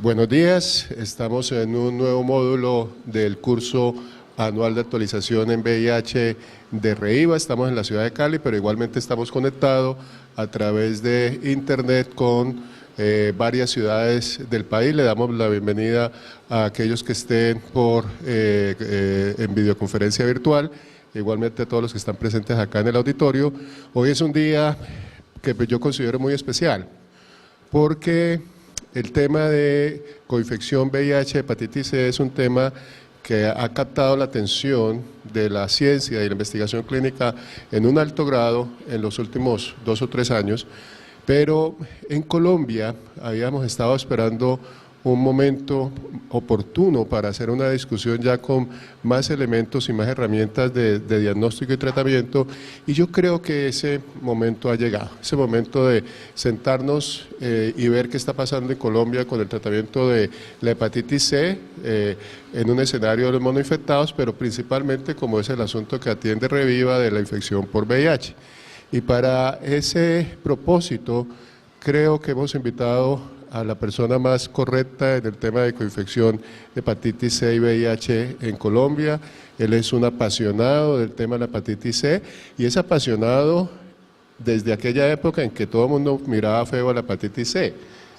Buenos días, estamos en un nuevo módulo del curso anual de actualización en VIH de REIVA. Estamos en la ciudad de Cali, pero igualmente estamos conectados a través de internet con varias ciudades del país. Le damos la bienvenida a aquellos que estén en videoconferencia virtual, igualmente a todos los que están presentes acá en el auditorio. Hoy es un día que yo considero muy especial, porque el tema de coinfección VIH, hepatitis C es un tema que ha captado la atención de la ciencia y la investigación clínica en un alto grado en los últimos 2 o 3 años, pero en Colombia habíamos estado esperando un momento oportuno para hacer una discusión ya con más elementos y más herramientas de diagnóstico y tratamiento, y yo creo que ese momento ha llegado, ese momento de sentarnos y ver qué está pasando en Colombia con el tratamiento de la hepatitis C en un escenario de los monoinfectados, pero principalmente como es el asunto que atiende REVIVA de la infección por VIH. Y para ese propósito creo que hemos invitado a la persona más correcta en el tema de coinfección de hepatitis C y VIH en Colombia. Él es un apasionado del tema de la hepatitis C y es apasionado desde aquella época en que todo el mundo miraba feo a la hepatitis C,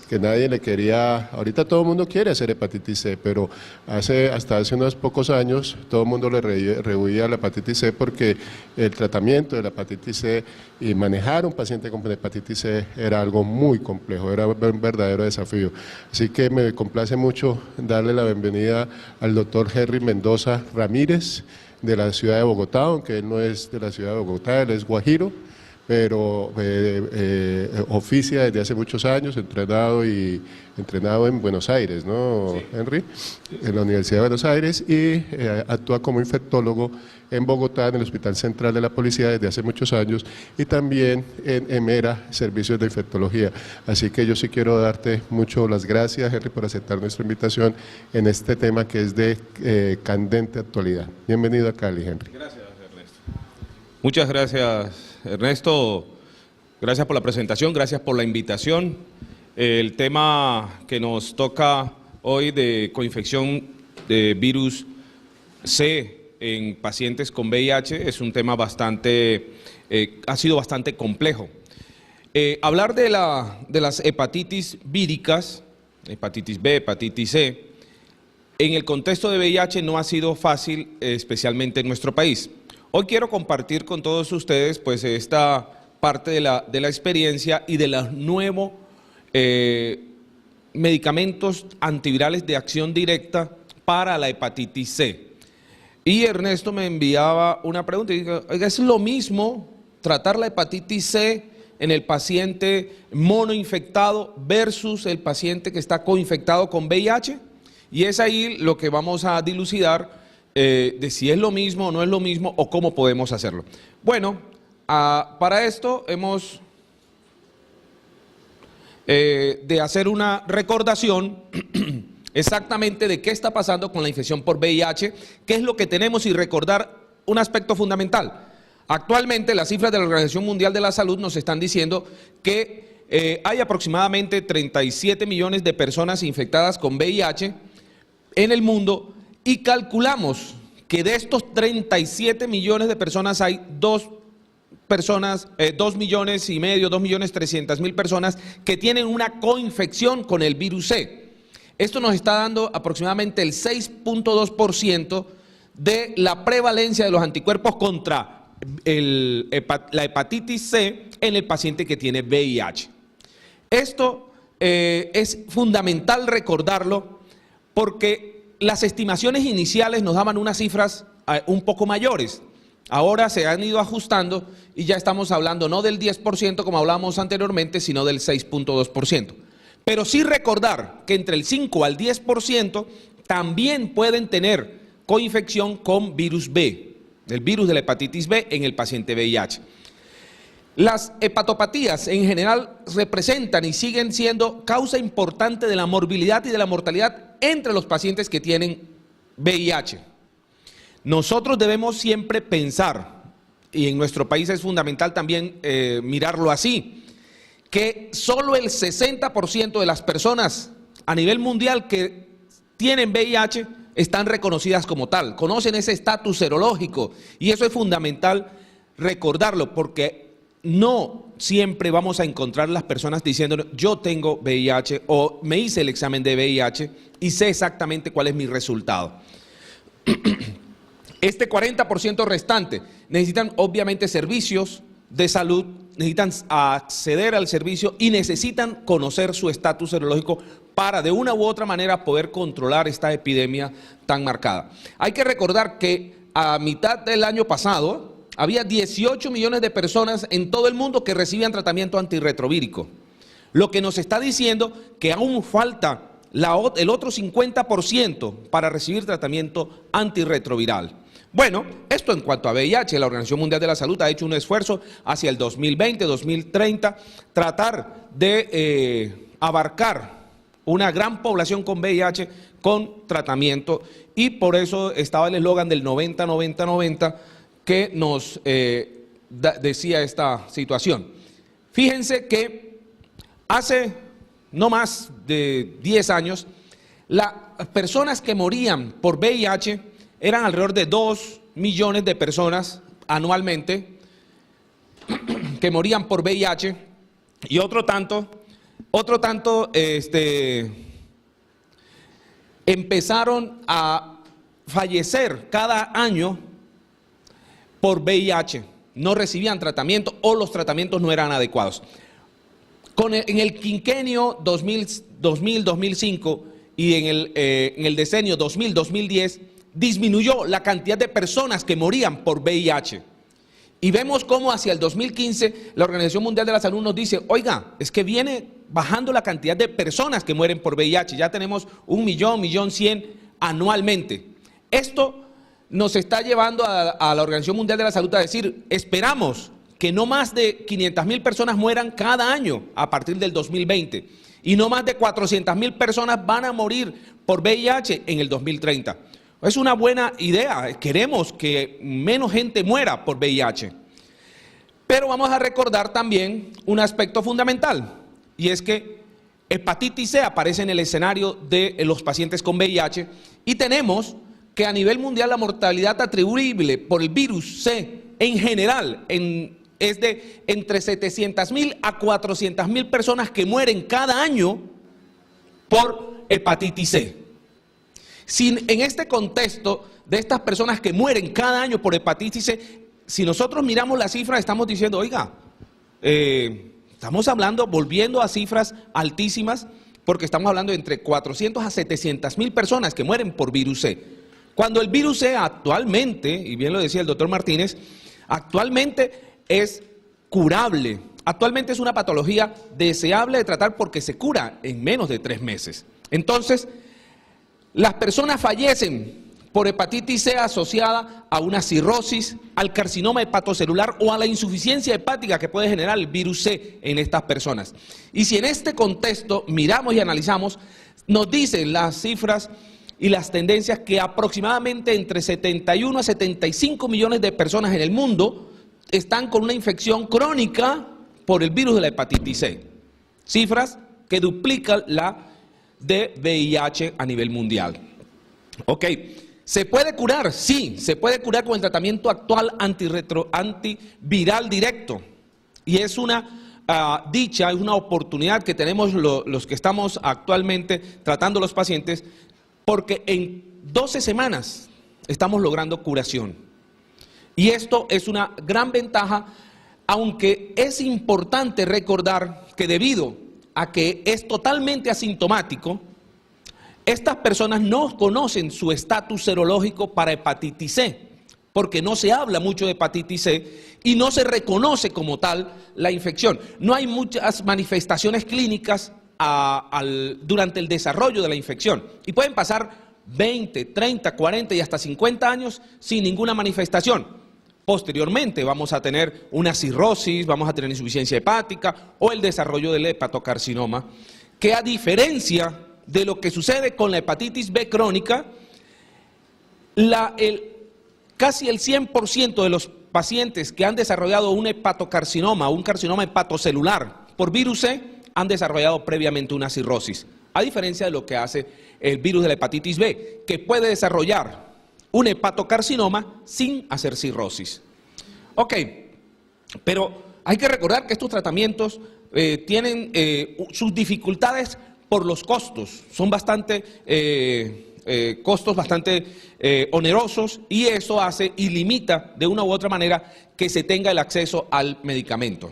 que nadie le quería. Ahorita todo el mundo quiere hacer hepatitis C, pero hasta hace unos pocos años todo el mundo le rehuía a la hepatitis C porque el tratamiento de la hepatitis C y manejar un paciente con hepatitis C era algo muy complejo, era un verdadero desafío. Así que me complace mucho darle la bienvenida al doctor Henry Mendoza Ramírez de la ciudad de Bogotá, aunque él no es de la ciudad de Bogotá, él es guajiro, pero oficia desde hace muchos años, entrenado en Buenos Aires, ¿no, sí, Henry? En la Universidad de Buenos Aires, y actúa como infectólogo en Bogotá, en el Hospital Central de la Policía desde hace muchos años, y también en EMERA, Servicios de Infectología. Así que yo sí quiero darte mucho las gracias, Henry, por aceptar nuestra invitación en este tema que es de candente actualidad. Bienvenido a Cali, Henry. Gracias, Ernesto. Muchas gracias, Ernesto. Gracias por la presentación, gracias por la invitación. El tema que nos toca hoy de coinfección de virus C en pacientes con VIH es un tema ha sido bastante complejo. Hablar de las hepatitis víricas, hepatitis B, hepatitis C, en el contexto de VIH no ha sido fácil, especialmente en nuestro país. Hoy quiero compartir con todos ustedes pues esta parte de la experiencia y de los nuevos medicamentos antivirales de acción directa para la hepatitis C. Y Ernesto me enviaba una pregunta y dijo, oiga, ¿es lo mismo tratar la hepatitis C en el paciente monoinfectado versus el paciente que está coinfectado con VIH? Y es ahí lo que vamos a dilucidar, de si es lo mismo o no es lo mismo o cómo podemos hacerlo. Bueno, para esto hemos de hacer una recordación exactamente de qué está pasando con la infección por VIH, qué es lo que tenemos y recordar un aspecto fundamental. Actualmente las cifras de la Organización Mundial de la Salud nos están diciendo que hay aproximadamente 37 millones de personas infectadas con VIH en el mundo, y calculamos que de estos 37 millones de personas hay 2,5 millones, 2.300.000 personas que tienen una coinfección con el virus C. Esto nos está dando aproximadamente el 6.2% de la prevalencia de los anticuerpos contra la hepatitis C en el paciente que tiene VIH. Esto es fundamental recordarlo porque las estimaciones iniciales nos daban unas cifras un poco mayores. Ahora se han ido ajustando y ya estamos hablando no del 10% como hablábamos anteriormente, sino del 6.2%. Pero sí recordar que entre el 5 al 10% también pueden tener coinfección con virus B, el virus de la hepatitis B en el paciente VIH. Las hepatopatías en general representan y siguen siendo causa importante de la morbilidad y de la mortalidad entre los pacientes que tienen VIH. Nosotros debemos siempre pensar, y en nuestro país es fundamental también mirarlo así, que solo el 60% de las personas a nivel mundial que tienen VIH están reconocidas como tal, conocen ese estatus serológico y eso es fundamental recordarlo porque no siempre vamos a encontrar las personas diciendo yo tengo VIH o me hice el examen de VIH y sé exactamente cuál es mi resultado. Este 40% restante necesitan obviamente servicios de salud, necesitan acceder al servicio y necesitan conocer su estatus serológico para de una u otra manera poder controlar esta epidemia tan marcada. Hay que recordar que a mitad del año pasado había 18 millones de personas en todo el mundo que recibían tratamiento antirretrovírico, lo que nos está diciendo que aún falta el otro 50% para recibir tratamiento antirretroviral. Bueno, esto en cuanto a VIH, la Organización Mundial de la Salud ha hecho un esfuerzo hacia el 2020, 2030, tratar de abarcar una gran población con VIH con tratamiento y por eso estaba el eslogan del 90-90-90 que nos decía esta situación. Fíjense que hace no más de 10 años, las personas que morían por VIH eran alrededor de 2 millones de personas anualmente que morían por VIH y otro tanto empezaron a fallecer cada año por VIH, no recibían tratamiento o los tratamientos no eran adecuados. En el quinquenio 2000-2005 y en el decenio 2000-2010 disminuyó la cantidad de personas que morían por VIH. Y vemos cómo hacia el 2015 la Organización Mundial de la Salud nos dice, oiga, es que viene bajando la cantidad de personas que mueren por VIH, ya tenemos 1.100.000 anualmente. Esto nos está llevando a la Organización Mundial de la Salud a decir, esperamos que no más de 500.000 personas mueran cada año a partir del 2020 y no más de 400.000 personas van a morir por VIH en el 2030. Es una buena idea, queremos que menos gente muera por VIH. Pero vamos a recordar también un aspecto fundamental, y es que hepatitis C aparece en el escenario de los pacientes con VIH, y tenemos que a nivel mundial la mortalidad atribuible por el virus C en general es de entre 700.000 a 400.000 personas que mueren cada año por hepatitis C. En este contexto de estas personas que mueren cada año por hepatitis C, si nosotros miramos las cifras estamos diciendo, oiga, estamos hablando, volviendo a cifras altísimas, porque estamos hablando de entre 400 a 700.000 personas que mueren por virus C. Cuando el virus C actualmente, y bien lo decía el doctor Martínez, actualmente es curable, actualmente es una patología deseable de tratar porque se cura en menos de 3 meses. Entonces, las personas fallecen por hepatitis C asociada a una cirrosis, al carcinoma hepatocelular o a la insuficiencia hepática que puede generar el virus C en estas personas. Y si en este contexto miramos y analizamos, nos dicen las cifras y las tendencias que aproximadamente entre 71 a 75 millones de personas en el mundo están con una infección crónica por el virus de la hepatitis C. Cifras que duplican la de VIH a nivel mundial. Ok, ¿se puede curar? Sí, se puede curar con el tratamiento actual antiviral directo. Y es una dicha, es una oportunidad que tenemos los que estamos actualmente tratando a los pacientes, porque en 12 semanas estamos logrando curación. Y esto es una gran ventaja, aunque es importante recordar que debido a que es totalmente asintomático, estas personas no conocen su estatus serológico para hepatitis C, porque no se habla mucho de hepatitis C y no se reconoce como tal la infección. No hay muchas manifestaciones clínicas durante el desarrollo de la infección y pueden pasar 20, 30, 40 y hasta 50 años sin ninguna manifestación. Posteriormente vamos a tener una cirrosis, vamos a tener insuficiencia hepática o el desarrollo del hepatocarcinoma, que a diferencia de lo que sucede con la hepatitis B crónica, casi el 100% de los pacientes que han desarrollado un hepatocarcinoma o un carcinoma hepatocelular por virus C han desarrollado previamente una cirrosis. a diferencia de lo que hace el virus de la hepatitis B, que puede desarrollar un hepatocarcinoma sin hacer cirrosis. Ok, pero hay que recordar que estos tratamientos tienen sus dificultades por los costos, son bastante costos bastante onerosos, y eso hace y limita de una u otra manera que se tenga el acceso al medicamento.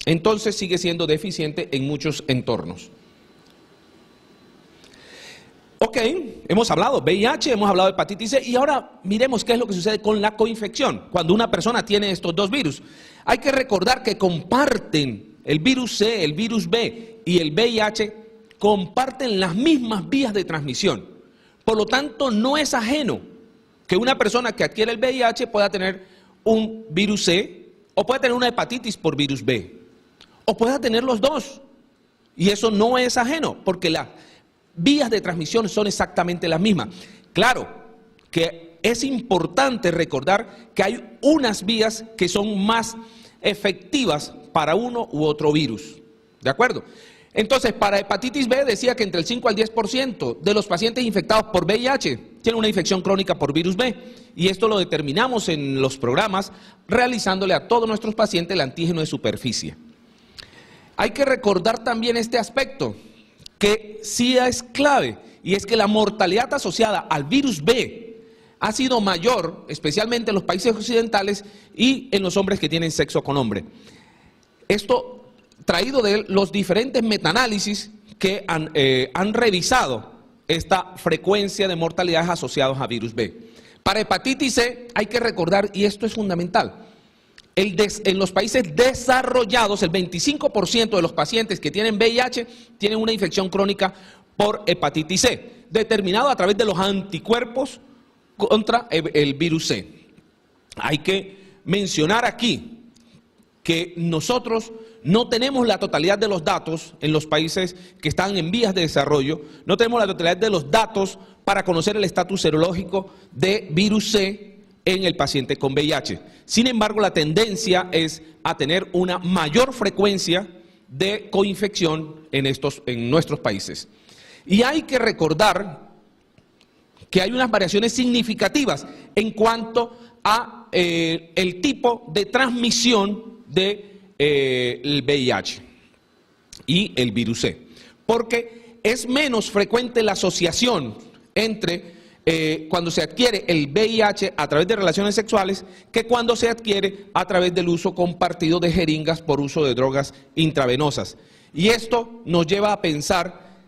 Entonces sigue siendo deficiente en muchos entornos. Ok, hemos hablado VIH, hemos hablado de hepatitis C, y ahora miremos qué es lo que sucede con la coinfección cuando una persona tiene estos dos virus. Hay que recordar que comparten el virus C, el virus B y el VIH, comparten las mismas vías de transmisión. Por lo tanto, no es ajeno que una persona que adquiere el VIH pueda tener un virus C, o pueda tener una hepatitis por virus B, o pueda tener los dos. Y eso no es ajeno, porque las vías de transmisión son exactamente las mismas. Claro que es importante recordar que hay unas vías que son más efectivas para uno u otro virus. ¿De acuerdo? Entonces, para hepatitis B decía que entre el 5 al 10% de los pacientes infectados por VIH tienen una infección crónica por virus B. Y esto lo determinamos en los programas realizándole a todos nuestros pacientes el antígeno de superficie. Hay que recordar también este aspecto, que sí es clave, y es que la mortalidad asociada al virus B ha sido mayor, especialmente en los países occidentales y en los hombres que tienen sexo con hombre. Esto traído de los diferentes metaanálisis que han revisado esta frecuencia de mortalidades asociadas a virus B. Para hepatitis C hay que recordar, y esto es fundamental, en los países desarrollados, el 25% de los pacientes que tienen VIH tienen una infección crónica por hepatitis C, determinado a través de los anticuerpos contra el virus C. Hay que mencionar aquí que nosotros no tenemos la totalidad de los datos en los países que están en vías de desarrollo, no tenemos la totalidad de los datos para conocer el estatus serológico de virus C en el paciente con VIH. Sin embargo, la tendencia es a tener una mayor frecuencia de coinfección en nuestros países. Y hay que recordar que hay unas variaciones significativas en cuanto a el tipo de transmisión del VIH y el virus C, porque es menos frecuente la asociación entre cuando se adquiere el VIH a través de relaciones sexuales que cuando se adquiere a través del uso compartido de jeringas por uso de drogas intravenosas. Y esto nos lleva a pensar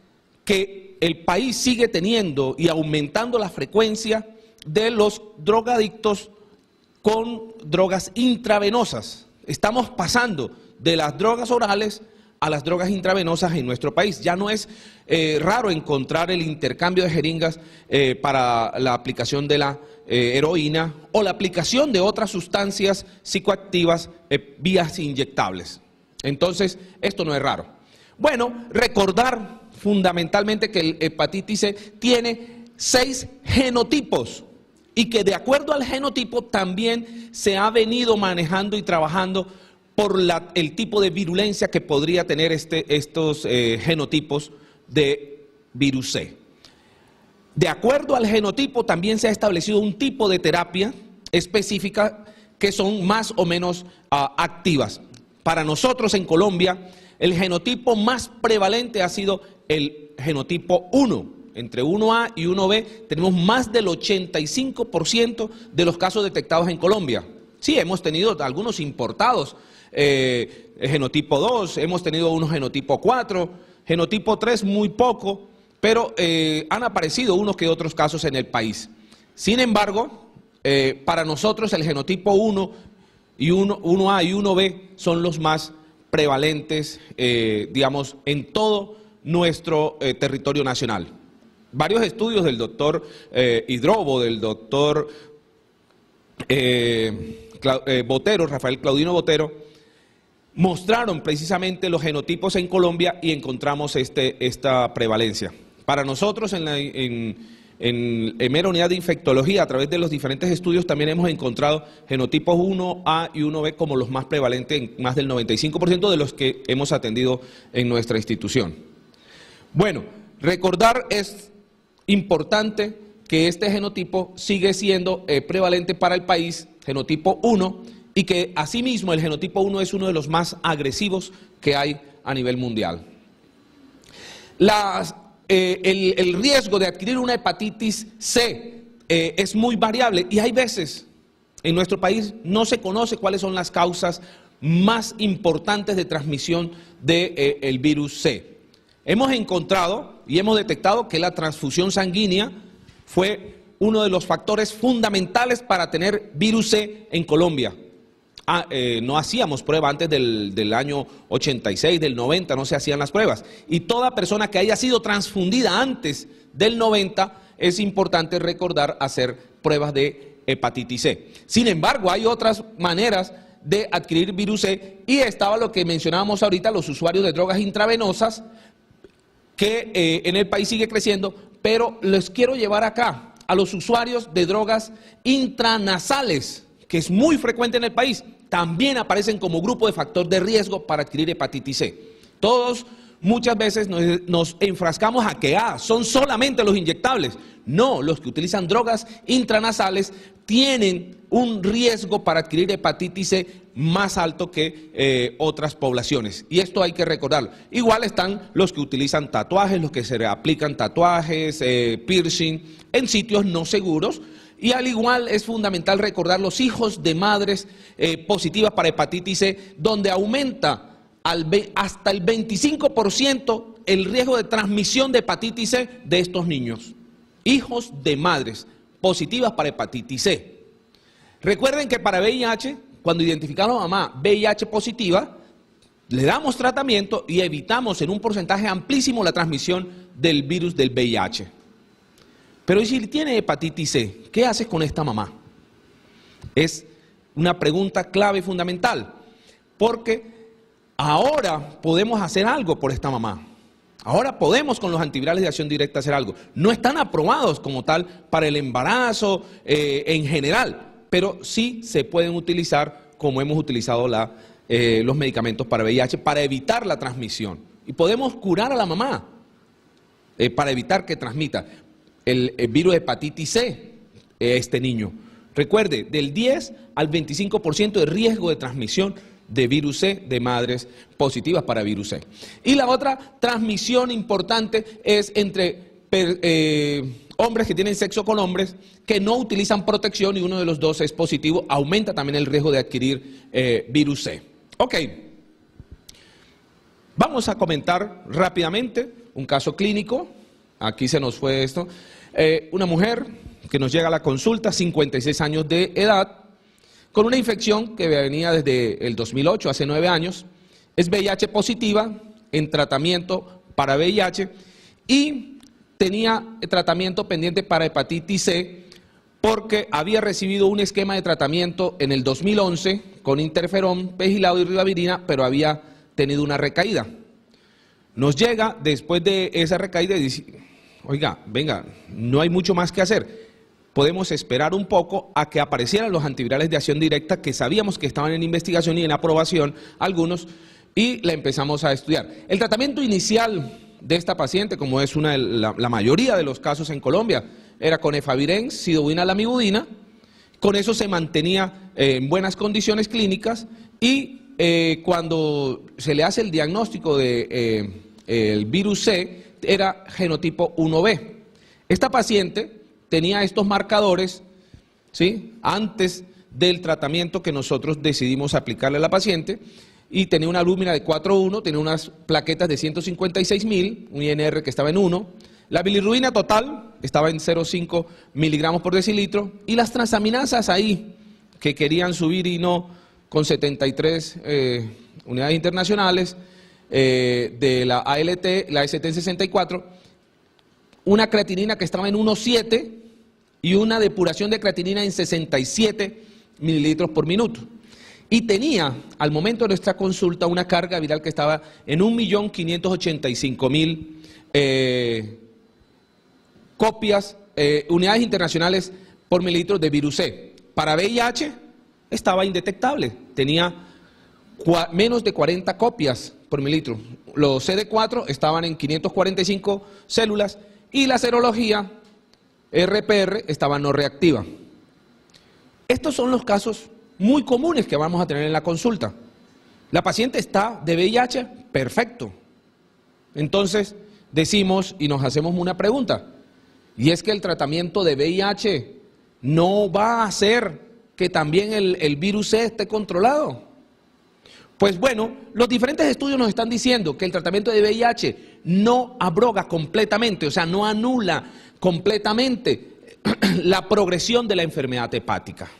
que el país sigue teniendo y aumentando la frecuencia de los drogadictos con drogas intravenosas. Estamos pasando de las drogas orales a las drogas intravenosas en nuestro país. Ya no es raro encontrar el intercambio de jeringas para la aplicación de la heroína o la aplicación de otras sustancias psicoactivas vías inyectables. Entonces, esto no es raro. Bueno, recordar fundamentalmente que el hepatitis C tiene 6 genotipos y que de acuerdo al genotipo también se ha venido manejando y trabajando por el tipo de virulencia que podría tener estos genotipos de virus C. De acuerdo al genotipo también se ha establecido un tipo de terapia específica que son más o menos activas. Para nosotros en Colombia, el genotipo más prevalente ha sido el genotipo 1. Entre 1A y 1B tenemos más del 85% de los casos detectados en Colombia. Sí, hemos tenido algunos importados, genotipo 2, hemos tenido unos genotipo 4, genotipo 3 muy poco, pero han aparecido unos que otros casos en el país. Sin embargo, para nosotros el genotipo 1 y 1A y 1B son los más prevalentes, digamos, en todo nuestro territorio nacional. Varios estudios del doctor Hidrobo, del doctor Botero, Rafael Claudino Botero, mostraron precisamente los genotipos en Colombia y encontramos esta prevalencia. Para nosotros en mera unidad de infectología, a través de los diferentes estudios, también hemos encontrado genotipos 1A y 1B como los más prevalentes en más del 95% de los que hemos atendido en nuestra institución. Bueno, Recordar es importante que este genotipo sigue siendo prevalente para el país, genotipo 1, y que asimismo el genotipo 1 es uno de los más agresivos que hay a nivel mundial. El riesgo de adquirir una hepatitis C es muy variable y hay veces en nuestro país no se conoce cuáles son las causas más importantes de transmisión del virus C. Hemos encontrado y hemos detectado que la transfusión sanguínea fue uno de los factores fundamentales para tener virus C en Colombia. No hacíamos prueba antes del año 86, del 90, no se hacían las pruebas. Y toda persona que haya sido transfundida antes del 90, es importante recordar hacer pruebas de hepatitis C. Sin embargo, hay otras maneras de adquirir virus C y estaba lo que mencionábamos ahorita, los usuarios de drogas intravenosas, que en el país sigue creciendo, pero les quiero llevar acá a los usuarios de drogas intranasales, que es muy frecuente en el país, también aparecen como grupo de factor de riesgo para adquirir hepatitis C. Todos muchas veces nos enfrascamos a que son solamente los inyectables. No, los que utilizan drogas intranasales tienen un riesgo para adquirir hepatitis C más alto que otras poblaciones. Y esto hay que recordarlo. Igual están los que utilizan tatuajes, los que se aplican tatuajes, piercing, en sitios no seguros. Y al igual es fundamental recordar los hijos de madres positivas para hepatitis C, donde aumenta hasta el 25% el riesgo de transmisión de hepatitis C de estos niños. Hijos de madres positivas para hepatitis C. Recuerden que para VIH, cuando identificamos a mamá VIH positiva, le damos tratamiento y evitamos en un porcentaje amplísimo la transmisión del virus del VIH. Pero ¿y si tiene hepatitis C? ¿Qué haces con esta mamá? Es una pregunta clave y fundamental, porque ahora podemos hacer algo por esta mamá. Ahora podemos con los antivirales de acción directa hacer algo. No están aprobados como tal para el embarazo en general, pero sí se pueden utilizar como hemos utilizado los medicamentos para VIH para evitar la transmisión. Y podemos curar a la mamá para evitar que transmita el virus de hepatitis C este niño. Recuerde, del 10 al 25% de riesgo de transmisión de virus C de madres positivas para virus C. Y la otra transmisión importante es entre hombres que tienen sexo con hombres que no utilizan protección y uno de los dos es positivo, aumenta también el riesgo de adquirir virus C. Ok, vamos a comentar rápidamente un caso clínico. Aquí se nos fue esto. Una mujer que nos llega a la consulta, 56 años de edad, con una infección que venía desde el 2008, hace 9 años, es VIH positiva, en tratamiento para VIH y tenía tratamiento pendiente para hepatitis C porque había recibido un esquema de tratamiento en el 2011 con interferón, pegilado y ribavirina, pero había tenido una recaída. Nos llega después de esa recaída y dice: oiga, venga, no hay mucho más que hacer. Podemos esperar un poco a que aparecieran los antivirales de acción directa que sabíamos que estaban en investigación y en aprobación algunos y la empezamos a estudiar. El tratamiento inicial de esta paciente, como es la mayoría de los casos en Colombia, era con efavirenz, sidobudina, lamivudina. Con eso se mantenía en buenas condiciones clínicas y cuando se le hace el diagnóstico de el virus C, era genotipo 1B. Esta paciente tenía estos marcadores, ¿sí?, antes del tratamiento que nosotros decidimos aplicarle a la paciente y tenía una lúmina de 4,1, tenía unas plaquetas de 156.000, un INR que estaba en 1, la bilirrubina total estaba en 0,5 miligramos por decilitro y las transaminasas ahí que querían subir y no, con 73 unidades internacionales de la ALT, la ST en 64, una creatinina que estaba en 1,7 y una depuración de creatinina en 67 mililitros por minuto. Y tenía, al momento de nuestra consulta, una carga viral que estaba en 1.585.000 copias, unidades internacionales por mililitro de virus C. Para VIH estaba indetectable, tenía menos de 40 copias por mililitro. Los CD4 estaban en 545 células y la serología RPR estaba no reactiva. Estos son los casos muy comunes que vamos a tener en la consulta. La paciente está de VIH, perfecto. Entonces decimos y nos hacemos una pregunta, y es que el tratamiento de VIH no va a hacer que también el virus C esté controlado. Pues bueno, los diferentes estudios nos están diciendo que el tratamiento de VIH no abroga completamente, o sea, no anula completamente la progresión de la enfermedad hepática.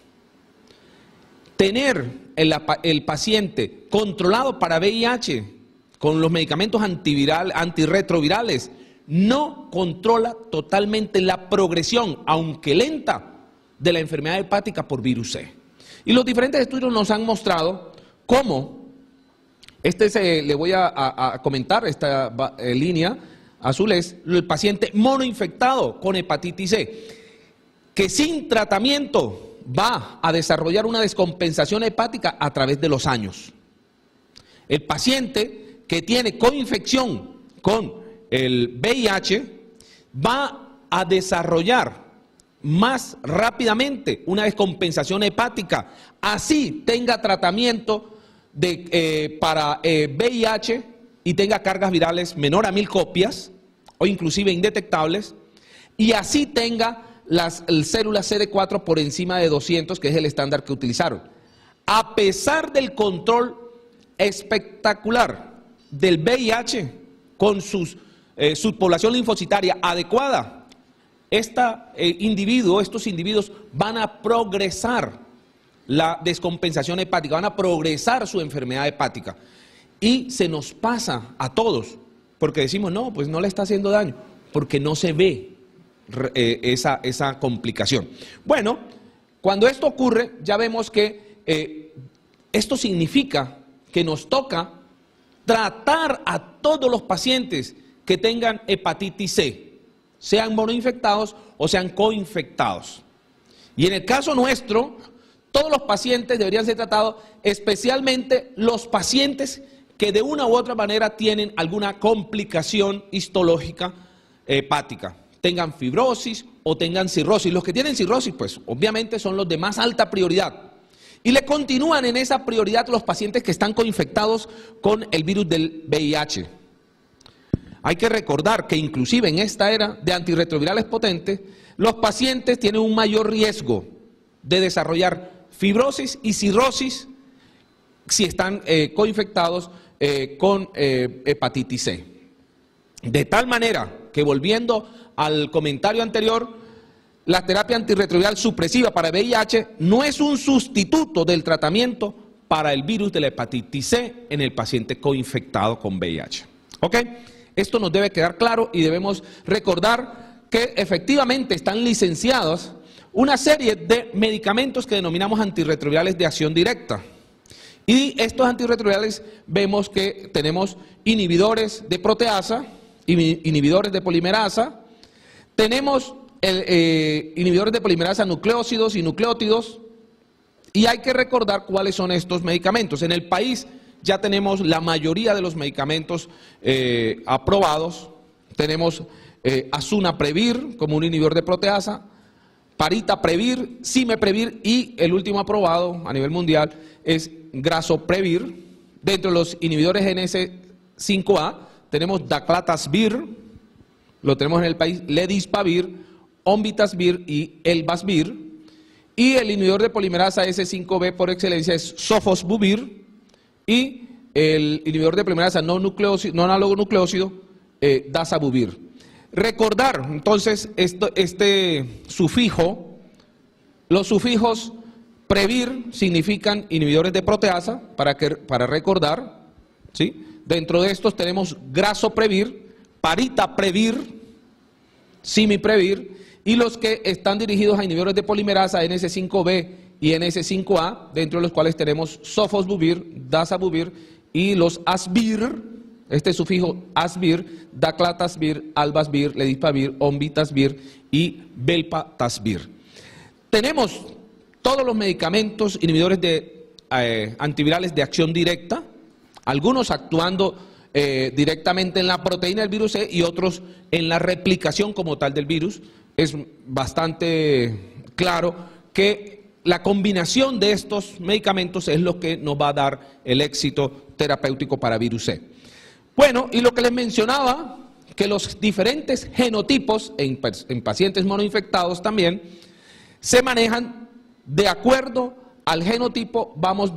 Tener el paciente controlado para VIH con los medicamentos antirretrovirales no controla totalmente la progresión, aunque lenta, de la enfermedad hepática por virus C. Y los diferentes estudios nos han mostrado cómo, le voy a comentar, esta línea azul es el paciente monoinfectado con hepatitis C, que sin tratamiento va a desarrollar una descompensación hepática a través de los años. El paciente que tiene coinfección con el VIH va a desarrollar más rápidamente una descompensación hepática, así tenga tratamiento para VIH y tenga cargas virales menor a 1000 copias o inclusive indetectables, y así tenga las células CD4 por encima de 200, que es el estándar que utilizaron. A pesar del control espectacular del VIH con su población linfocitaria adecuada, estos individuos van a progresar la descompensación hepática, van a progresar su enfermedad hepática. Y se nos pasa a todos, porque decimos, no, pues no le está haciendo daño, porque no se ve esa complicación. Bueno, cuando esto ocurre, ya vemos que esto significa que nos toca tratar a todos los pacientes que tengan hepatitis C, sean monoinfectados o sean coinfectados. Y en el caso nuestro, todos los pacientes deberían ser tratados, especialmente los pacientes que de una u otra manera tienen alguna complicación histológica hepática, tengan fibrosis o tengan cirrosis. Los que tienen cirrosis, pues obviamente son los de más alta prioridad. Y le continúan en esa prioridad los pacientes que están coinfectados con el virus del VIH. Hay que recordar que inclusive en esta era de antirretrovirales potentes, los pacientes tienen un mayor riesgo de desarrollar fibrosis y cirrosis si están coinfectados con hepatitis C. De tal manera que, volviendo al comentario anterior, la terapia antirretroviral supresiva para VIH no es un sustituto del tratamiento para el virus de la hepatitis C en el paciente coinfectado con VIH. ¿Ok? Esto nos debe quedar claro y debemos recordar que efectivamente están licenciados una serie de medicamentos que denominamos antirretrovirales de acción directa. Y estos antirretrovirales vemos que tenemos inhibidores de proteasa, inhibidores de polimerasa, tenemos inhibidores de polimerasa nucleócidos y nucleótidos, y hay que recordar cuáles son estos medicamentos. En el país ya tenemos la mayoría de los medicamentos aprobados. Tenemos Azunaprevir como un inhibidor de proteasa, Paritaprevir, Simeprevir, y el último aprobado a nivel mundial es Grasoprevir. Dentro de los inhibidores NS5A tenemos Daclatasvir, lo tenemos en el país, Ledipavir, Onvitasvir y Elbasvir. Y el inhibidor de polimerasa S5B por excelencia es Sofosbuvir, y el inhibidor de polimerasa no análogo nucleócido, Dazabuvir. Recordar entonces este sufijo. Los sufijos previr significan inhibidores de proteasa, para recordar, ¿sí? Dentro de estos tenemos Grasoprevir, Paritaprevir, Simiprevir, y los que están dirigidos a inhibidores de polimerasa NS5B y NS5A, dentro de los cuales tenemos Sofosbuvir, Dazabuvir, y los Asvir, este sufijo Asvir, Daclatasvir, Albasvir, Ledipavir, Onvitasvir y Velpatasvir. Tenemos todos los medicamentos inhibidores de antivirales de acción directa, algunos actuando directamente en la proteína del virus C y otros en la replicación como tal del virus. Es bastante claro que la combinación de estos medicamentos es lo que nos va a dar el éxito terapéutico para virus C. Bueno, y lo que les mencionaba, que los diferentes genotipos en pacientes monoinfectados también se manejan de acuerdo al genotipo, vamos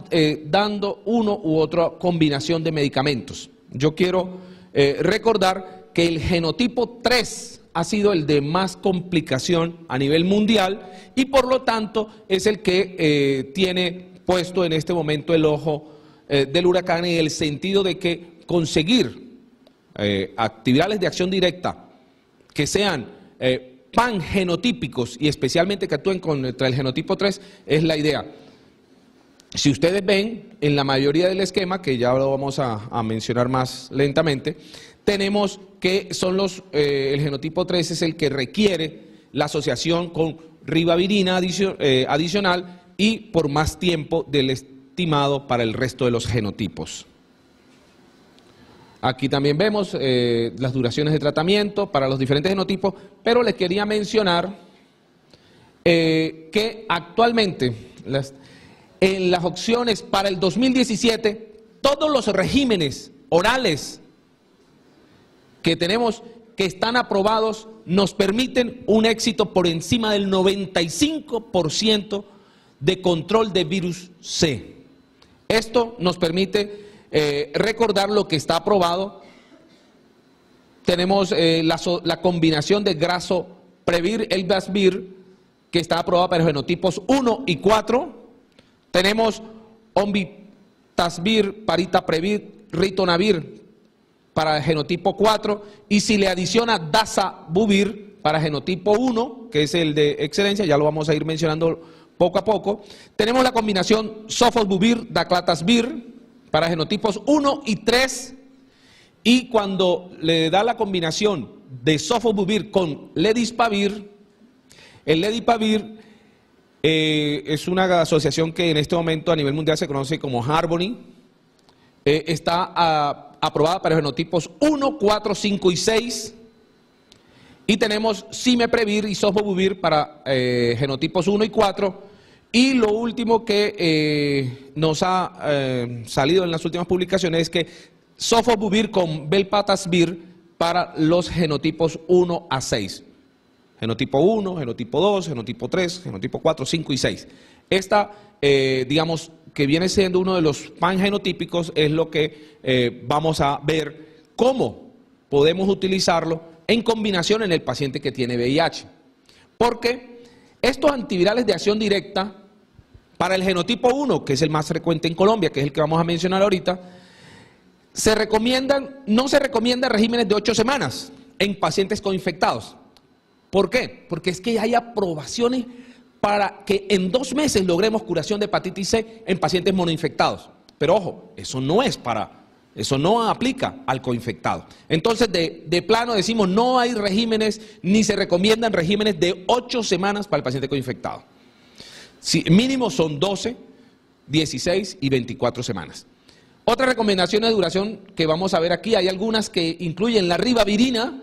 dando uno u otra combinación de medicamentos. Yo quiero recordar que el genotipo 3 ha sido el de más complicación a nivel mundial y por lo tanto es el que tiene puesto en este momento el ojo del huracán, en el sentido de que conseguir antivirales de acción directa que sean pangenotípicos y especialmente que actúen contra el genotipo 3 es la idea. Si ustedes ven, en la mayoría del esquema, que ya lo vamos a mencionar más lentamente, tenemos que son el genotipo 3 es el que requiere la asociación con ribavirina adicional y por más tiempo del estimado para el resto de los genotipos. Aquí también vemos las duraciones de tratamiento para los diferentes genotipos, pero les quería mencionar que actualmente en las opciones para el 2017, todos los regímenes orales que tenemos que están aprobados nos permiten un éxito por encima del 95% de control de virus C. Esto nos permite recordar lo que está aprobado. Tenemos la combinación de Grazoprevir, Elbasvir, que está aprobada para genotipos 1 y 4. Tenemos Onvitasvir, Paritaprevir, Ritonavir para el genotipo 4, y si le adiciona Dazabuvir para genotipo 1, que es el de excelencia, ya lo vamos a ir mencionando poco a poco. Tenemos la combinación Sofosbuvir, Daclatasvir para genotipos 1 y 3, y cuando le da la combinación de Sofosbuvir con Ledipavir, el Ledipavir es una asociación que en este momento a nivel mundial se conoce como Harmony, está aprobada para genotipos 1, 4, 5 y 6, y tenemos Simeprevir y Sofosbuvir para genotipos 1 y 4, y lo último que nos ha salido en las últimas publicaciones es que Sofosbuvir con Velpatasvir para los genotipos 1 a 6. Genotipo 1, genotipo 2, genotipo 3, genotipo 4, 5 y 6. Esta, digamos, que viene siendo uno de los pangenotípicos, es lo que vamos a ver cómo podemos utilizarlo en combinación en el paciente que tiene VIH. Porque estos antivirales de acción directa, para el genotipo 1, que es el más frecuente en Colombia, que es el que vamos a mencionar ahorita, no se recomiendan regímenes de 8 semanas en pacientes coinfectados. ¿Por qué? Porque es que hay aprobaciones para que en 2 meses logremos curación de hepatitis C en pacientes monoinfectados. Pero ojo, eso no aplica al coinfectado. Entonces, de plano decimos, no hay regímenes, ni se recomiendan regímenes de 8 semanas para el paciente coinfectado. Sí, mínimo son 12, 16 y 24 semanas. Otras recomendaciones de duración que vamos a ver aquí, hay algunas que incluyen la ribavirina,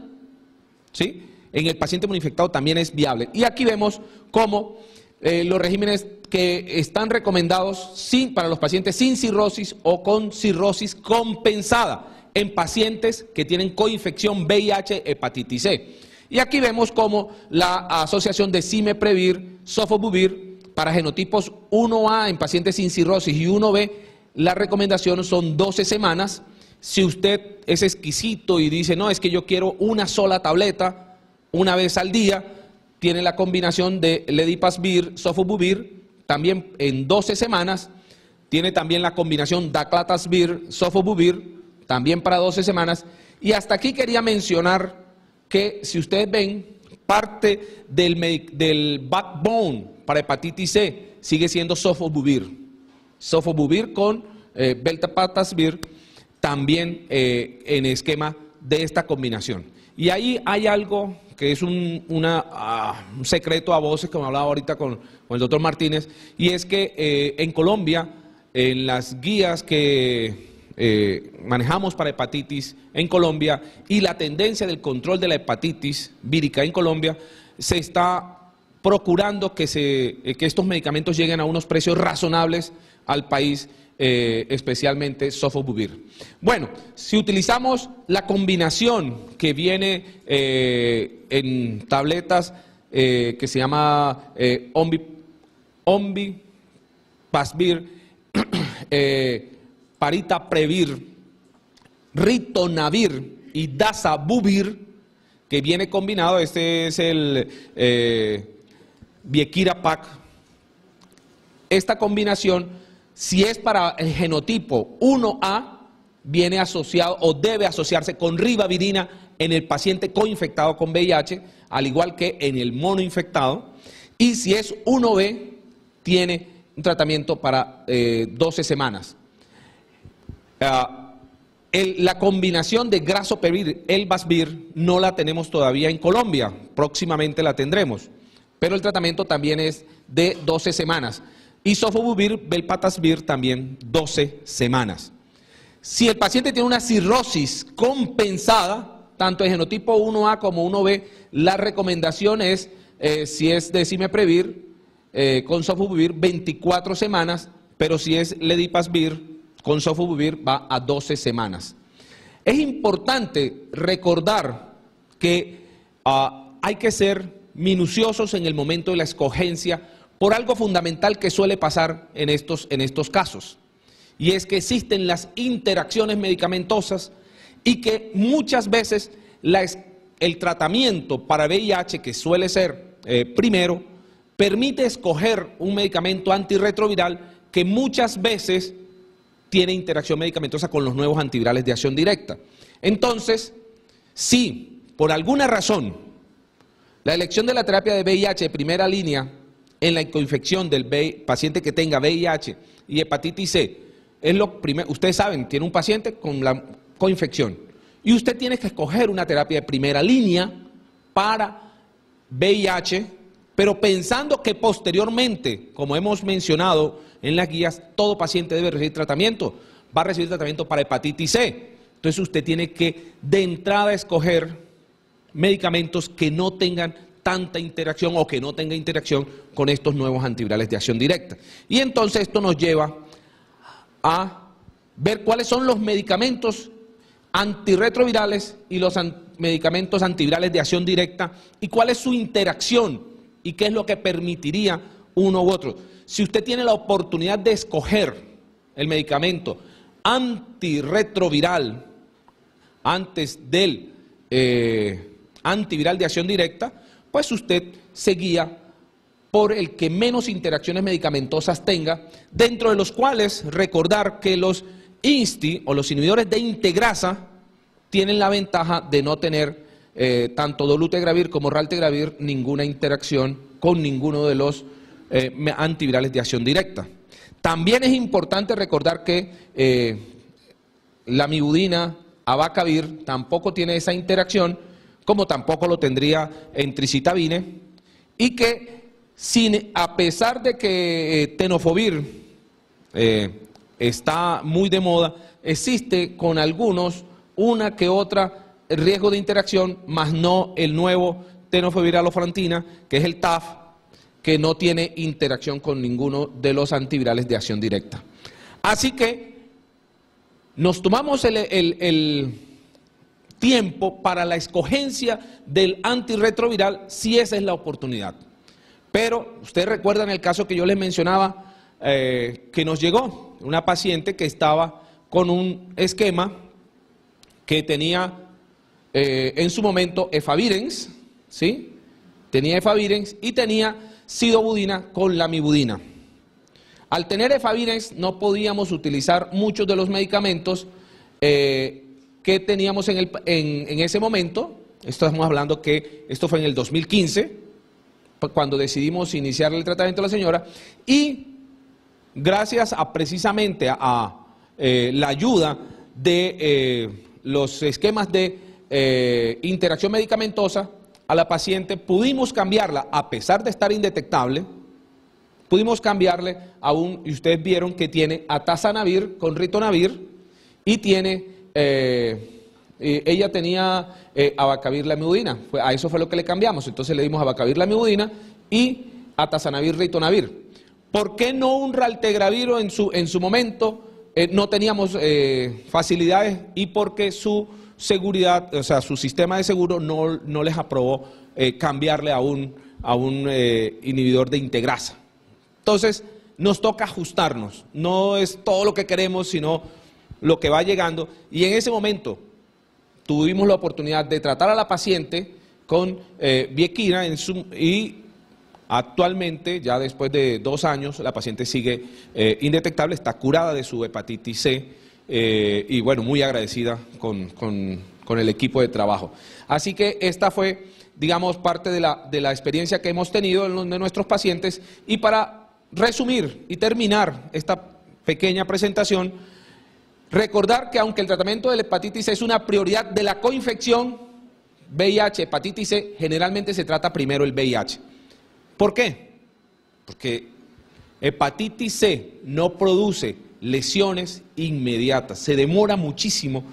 ¿sí? En el paciente monoinfectado también es viable. Y aquí vemos cómo los regímenes que están recomendados para los pacientes sin cirrosis o con cirrosis compensada en pacientes que tienen coinfección VIH, hepatitis C. Y aquí vemos cómo la asociación de Simeprevir, Sofosbuvir para genotipos 1A en pacientes sin cirrosis y 1B, la recomendación son 12 semanas. Si usted es exquisito y dice, no, es que yo quiero una sola tableta, una vez al día, tiene la combinación de Ledipasvir, Sofosbuvir, también en 12 semanas. Tiene también la combinación Daclatasvir, Sofosbuvir, también para 12 semanas. Y hasta aquí quería mencionar que, si ustedes ven, parte del backbone para hepatitis C sigue siendo Sofosbuvir. Sofosbuvir con Velpatasvir, también en esquema de esta combinación. Y ahí hay algo que es un secreto a voces, como hablaba ahorita con el doctor Martínez, y es que en Colombia en las guías que manejamos para hepatitis en Colombia y la tendencia del control de la hepatitis vírica en Colombia, se está procurando que estos medicamentos lleguen a unos precios razonables al país, especialmente Sofosbuvir. Bueno, si utilizamos la combinación que viene en tabletas que se llama Ombipasvir, Paritaprevir, Ritonavir y Dazabuvir, que viene combinado. Este es el Viekira-Pak. Esta combinación, si es para el genotipo 1A, viene asociado o debe asociarse con ribavirina en el paciente coinfectado con VIH, al igual que en el monoinfectado. Y si es 1B, tiene un tratamiento para 12 semanas. La combinación de Grazoprevir, Elbasvir, no la tenemos todavía en Colombia, próximamente la tendremos, pero el tratamiento también es de 12 semanas. Y Sofosbuvir, Velpatasvir también 12 semanas. Si el paciente tiene una cirrosis compensada, tanto en genotipo 1A como 1B, la recomendación es, si es Decimeprevir, con Sofosbuvir 24 semanas, pero si es Ledipasvir, con Sofosbuvir va a 12 semanas. Es importante recordar que hay que ser minuciosos en el momento de la escogencia por algo fundamental que suele pasar en estos casos, y es que existen las interacciones medicamentosas y que muchas veces el tratamiento para VIH, que suele ser primero, permite escoger un medicamento antirretroviral que muchas veces tiene interacción medicamentosa con los nuevos antivirales de acción directa. Entonces, si por alguna razón la elección de la terapia de VIH de primera línea en la coinfección del paciente que tenga VIH y hepatitis C es lo primero, ustedes saben, tiene un paciente con la coinfección y usted tiene que escoger una terapia de primera línea para VIH, pero pensando que posteriormente, como hemos mencionado en las guías, todo paciente debe recibir tratamiento, va a recibir tratamiento para hepatitis C. Entonces usted tiene que de entrada escoger medicamentos que no tengan tanta interacción o que no tenga interacción con estos nuevos antivirales de acción directa. Y entonces esto nos lleva a ver cuáles son los medicamentos antirretrovirales y los medicamentos antivirales de acción directa y cuál es su interacción y qué es lo que permitiría uno u otro. Si usted tiene la oportunidad de escoger el medicamento antirretroviral antes del antiviral de acción directa, pues usted se guía por el que menos interacciones medicamentosas tenga, dentro de los cuales recordar que los INSTI o los inhibidores de integrasa tienen la ventaja de no tener tanto dolutegravir como raltegravir ninguna interacción con ninguno de los antivirales de acción directa. También es importante recordar que la mibudina, abacavir, tampoco tiene esa interacción, como tampoco lo tendría entricitabine, y que a pesar de que tenofovir está muy de moda, existe con algunos una que otra riesgo de interacción, más no el nuevo tenofovir alofrantina, que es el TAF, que no tiene interacción con ninguno de los antivirales de acción directa. Así que nos tomamos el tiempo para la escogencia del antirretroviral si esa es la oportunidad. Pero ustedes recuerdan el caso que yo les mencionaba, que nos llegó una paciente que estaba con un esquema que tenía en su momento efavirenz, ¿sí? Tenía efavirenz y tenía sidobudina con lamivudina. Al tener efavirenz no podíamos utilizar muchos de los medicamentos que teníamos en ese momento. Estamos hablando que esto fue en el 2015, cuando decidimos iniciar el tratamiento de la señora, y gracias a precisamente a la ayuda de los esquemas de interacción medicamentosa, a la paciente pudimos cambiarla, a pesar de estar indetectable, pudimos cambiarle a y ustedes vieron que tiene atazanavir con ritonavir y tiene, ella tenía abacavir lamivudina, a eso fue lo que le cambiamos, entonces le dimos abacavir lamivudina y atazanavir ritonavir. ¿Por qué no un raltegravir en su momento? No teníamos facilidades y porque su seguridad, o sea, su sistema de seguro no les aprobó cambiarle a un inhibidor de integrasa. Entonces, nos toca ajustarnos, no es todo lo que queremos, sino lo que va llegando. Y en ese momento tuvimos la oportunidad de tratar a la paciente con Viequina y actualmente, ya después de 2 años, la paciente sigue indetectable, está curada de su hepatitis C y bueno, muy agradecida con el equipo de trabajo. Así que esta fue, digamos, parte de la experiencia que hemos tenido de nuestros pacientes. Y para resumir y terminar esta pequeña presentación, recordar que aunque el tratamiento de la hepatitis C es una prioridad de la coinfección, VIH, hepatitis C, generalmente se trata primero el VIH. ¿Por qué? Porque hepatitis C no produce lesiones inmediatas, se demora muchísimo,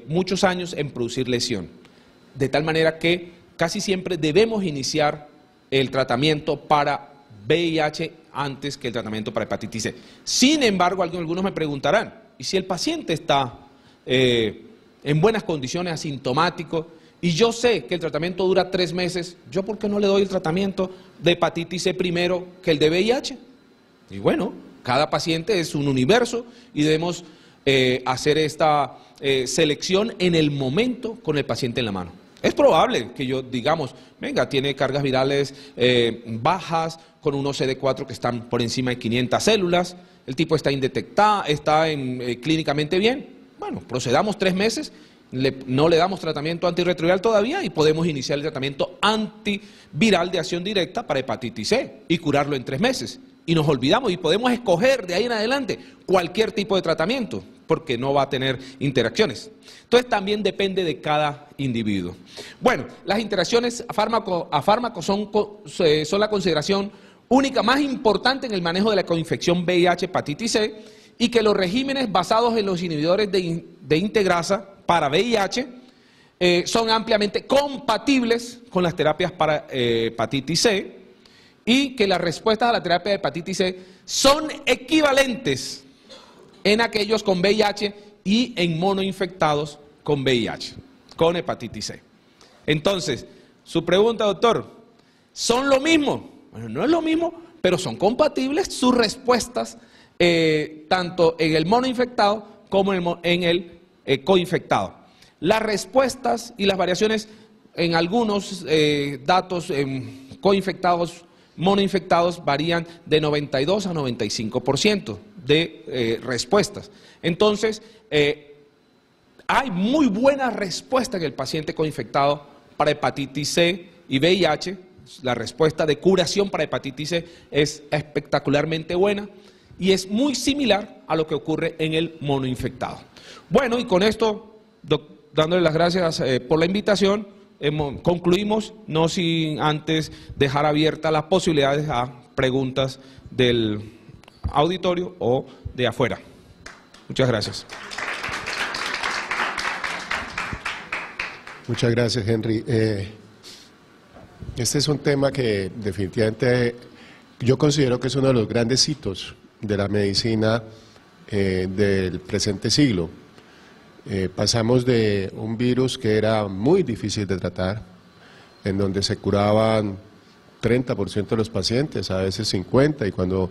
muchos años en producir lesión, de tal manera que casi siempre debemos iniciar el tratamiento para VIH antes que el tratamiento para hepatitis C. Sin embargo, algunos me preguntarán, ¿y si el paciente está en buenas condiciones, asintomático, y yo sé que el tratamiento dura 3 meses, ¿yo por qué no le doy el tratamiento de hepatitis C primero que el de VIH? Y bueno, cada paciente es un universo y debemos hacer esta selección en el momento con el paciente en la mano. Es probable que digamos, venga, tiene cargas virales bajas, con unos CD4 que están por encima de 500 células, el tipo está indetectado, está clínicamente bien. Bueno, procedamos 3 meses, no le damos tratamiento antirretroviral todavía y podemos iniciar el tratamiento antiviral de acción directa para hepatitis C y curarlo en 3 meses. Y nos olvidamos y podemos escoger de ahí en adelante cualquier tipo de tratamiento, porque no va a tener interacciones. Entonces también depende de cada individuo. Bueno, las interacciones a fármaco son la consideración única más importante en el manejo de la coinfección VIH hepatitis C, y que los regímenes basados en los inhibidores de integrasa para VIH son ampliamente compatibles con las terapias para hepatitis C, y que las respuestas a la terapia de hepatitis C son equivalentes en aquellos con VIH y en monoinfectados con VIH, con hepatitis C. Entonces, su pregunta, doctor, ¿son lo mismo? Bueno, no es lo mismo, pero son compatibles sus respuestas tanto en el monoinfectado como en el coinfectado. Las respuestas y las variaciones en algunos datos coinfectados, monoinfectados varían de 92 a 95% de respuestas. Entonces, hay muy buena respuesta en el paciente coinfectado para hepatitis C y VIH. La respuesta de curación para hepatitis C es espectacularmente buena y es muy similar a lo que ocurre en el monoinfectado. Bueno, y con esto, dándole las gracias por la invitación, concluimos, no sin antes dejar abiertas las posibilidades a preguntas del auditorio o de afuera. Muchas gracias. Muchas gracias, Henry. Este es un tema que definitivamente yo considero que es uno de los grandes hitos de la medicina del presente siglo. Pasamos de un virus que era muy difícil de tratar, en donde se curaban 30% de los pacientes, a veces 50%, y cuando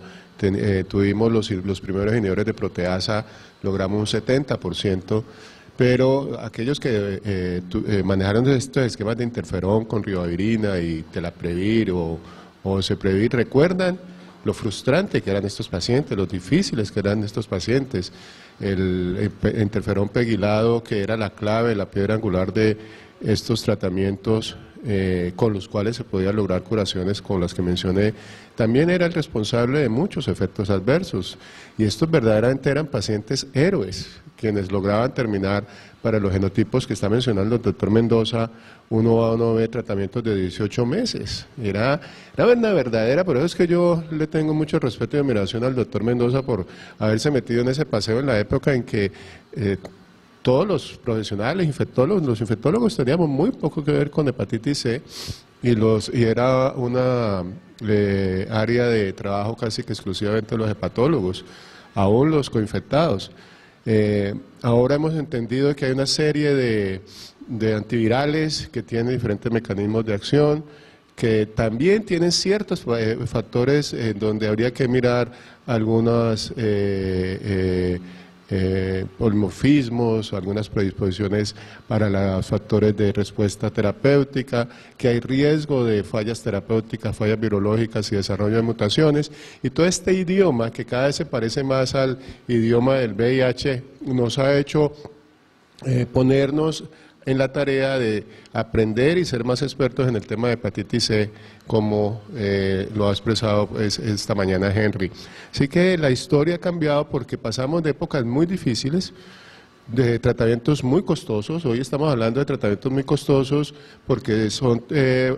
tuvimos los primeros inhibidores de proteasa logramos un 70%, pero aquellos que manejaron estos esquemas de interferón con ribavirina y telaprevir o ceprevir, recuerdan lo frustrante que eran estos pacientes, lo difíciles que eran estos pacientes. El interferón pegilado, que era la clave, la piedra angular de estos tratamientos con los cuales se podía lograr curaciones como las que mencioné, también era el responsable de muchos efectos adversos. Y estos verdaderamente eran pacientes héroes, quienes lograban terminar para los genotipos que está mencionando el doctor Mendoza, 1A, 1B, tratamientos de 18 meses. Era una verdadera, por eso es que yo le tengo mucho respeto y admiración al doctor Mendoza por haberse metido en ese paseo en la época en que todos los profesionales, los infectólogos teníamos muy poco que ver con hepatitis C y era una área de trabajo casi que exclusivamente los hepatólogos, aún los coinfectados. Ahora hemos entendido que hay una serie de antivirales que tienen diferentes mecanismos de acción, que también tienen ciertos factores donde habría que mirar algunos polimorfismos, algunas predisposiciones para los factores de respuesta terapéutica, que hay riesgo de fallas terapéuticas, fallas virológicas y desarrollo de mutaciones. Y todo este idioma, que cada vez se parece más al idioma del VIH, nos ha hecho ponernos en la tarea de aprender y ser más expertos en el tema de hepatitis C, como lo ha expresado esta mañana Henry. Así que la historia ha cambiado porque pasamos de épocas muy difíciles, de tratamientos muy costosos. Hoy estamos hablando de tratamientos muy costosos porque son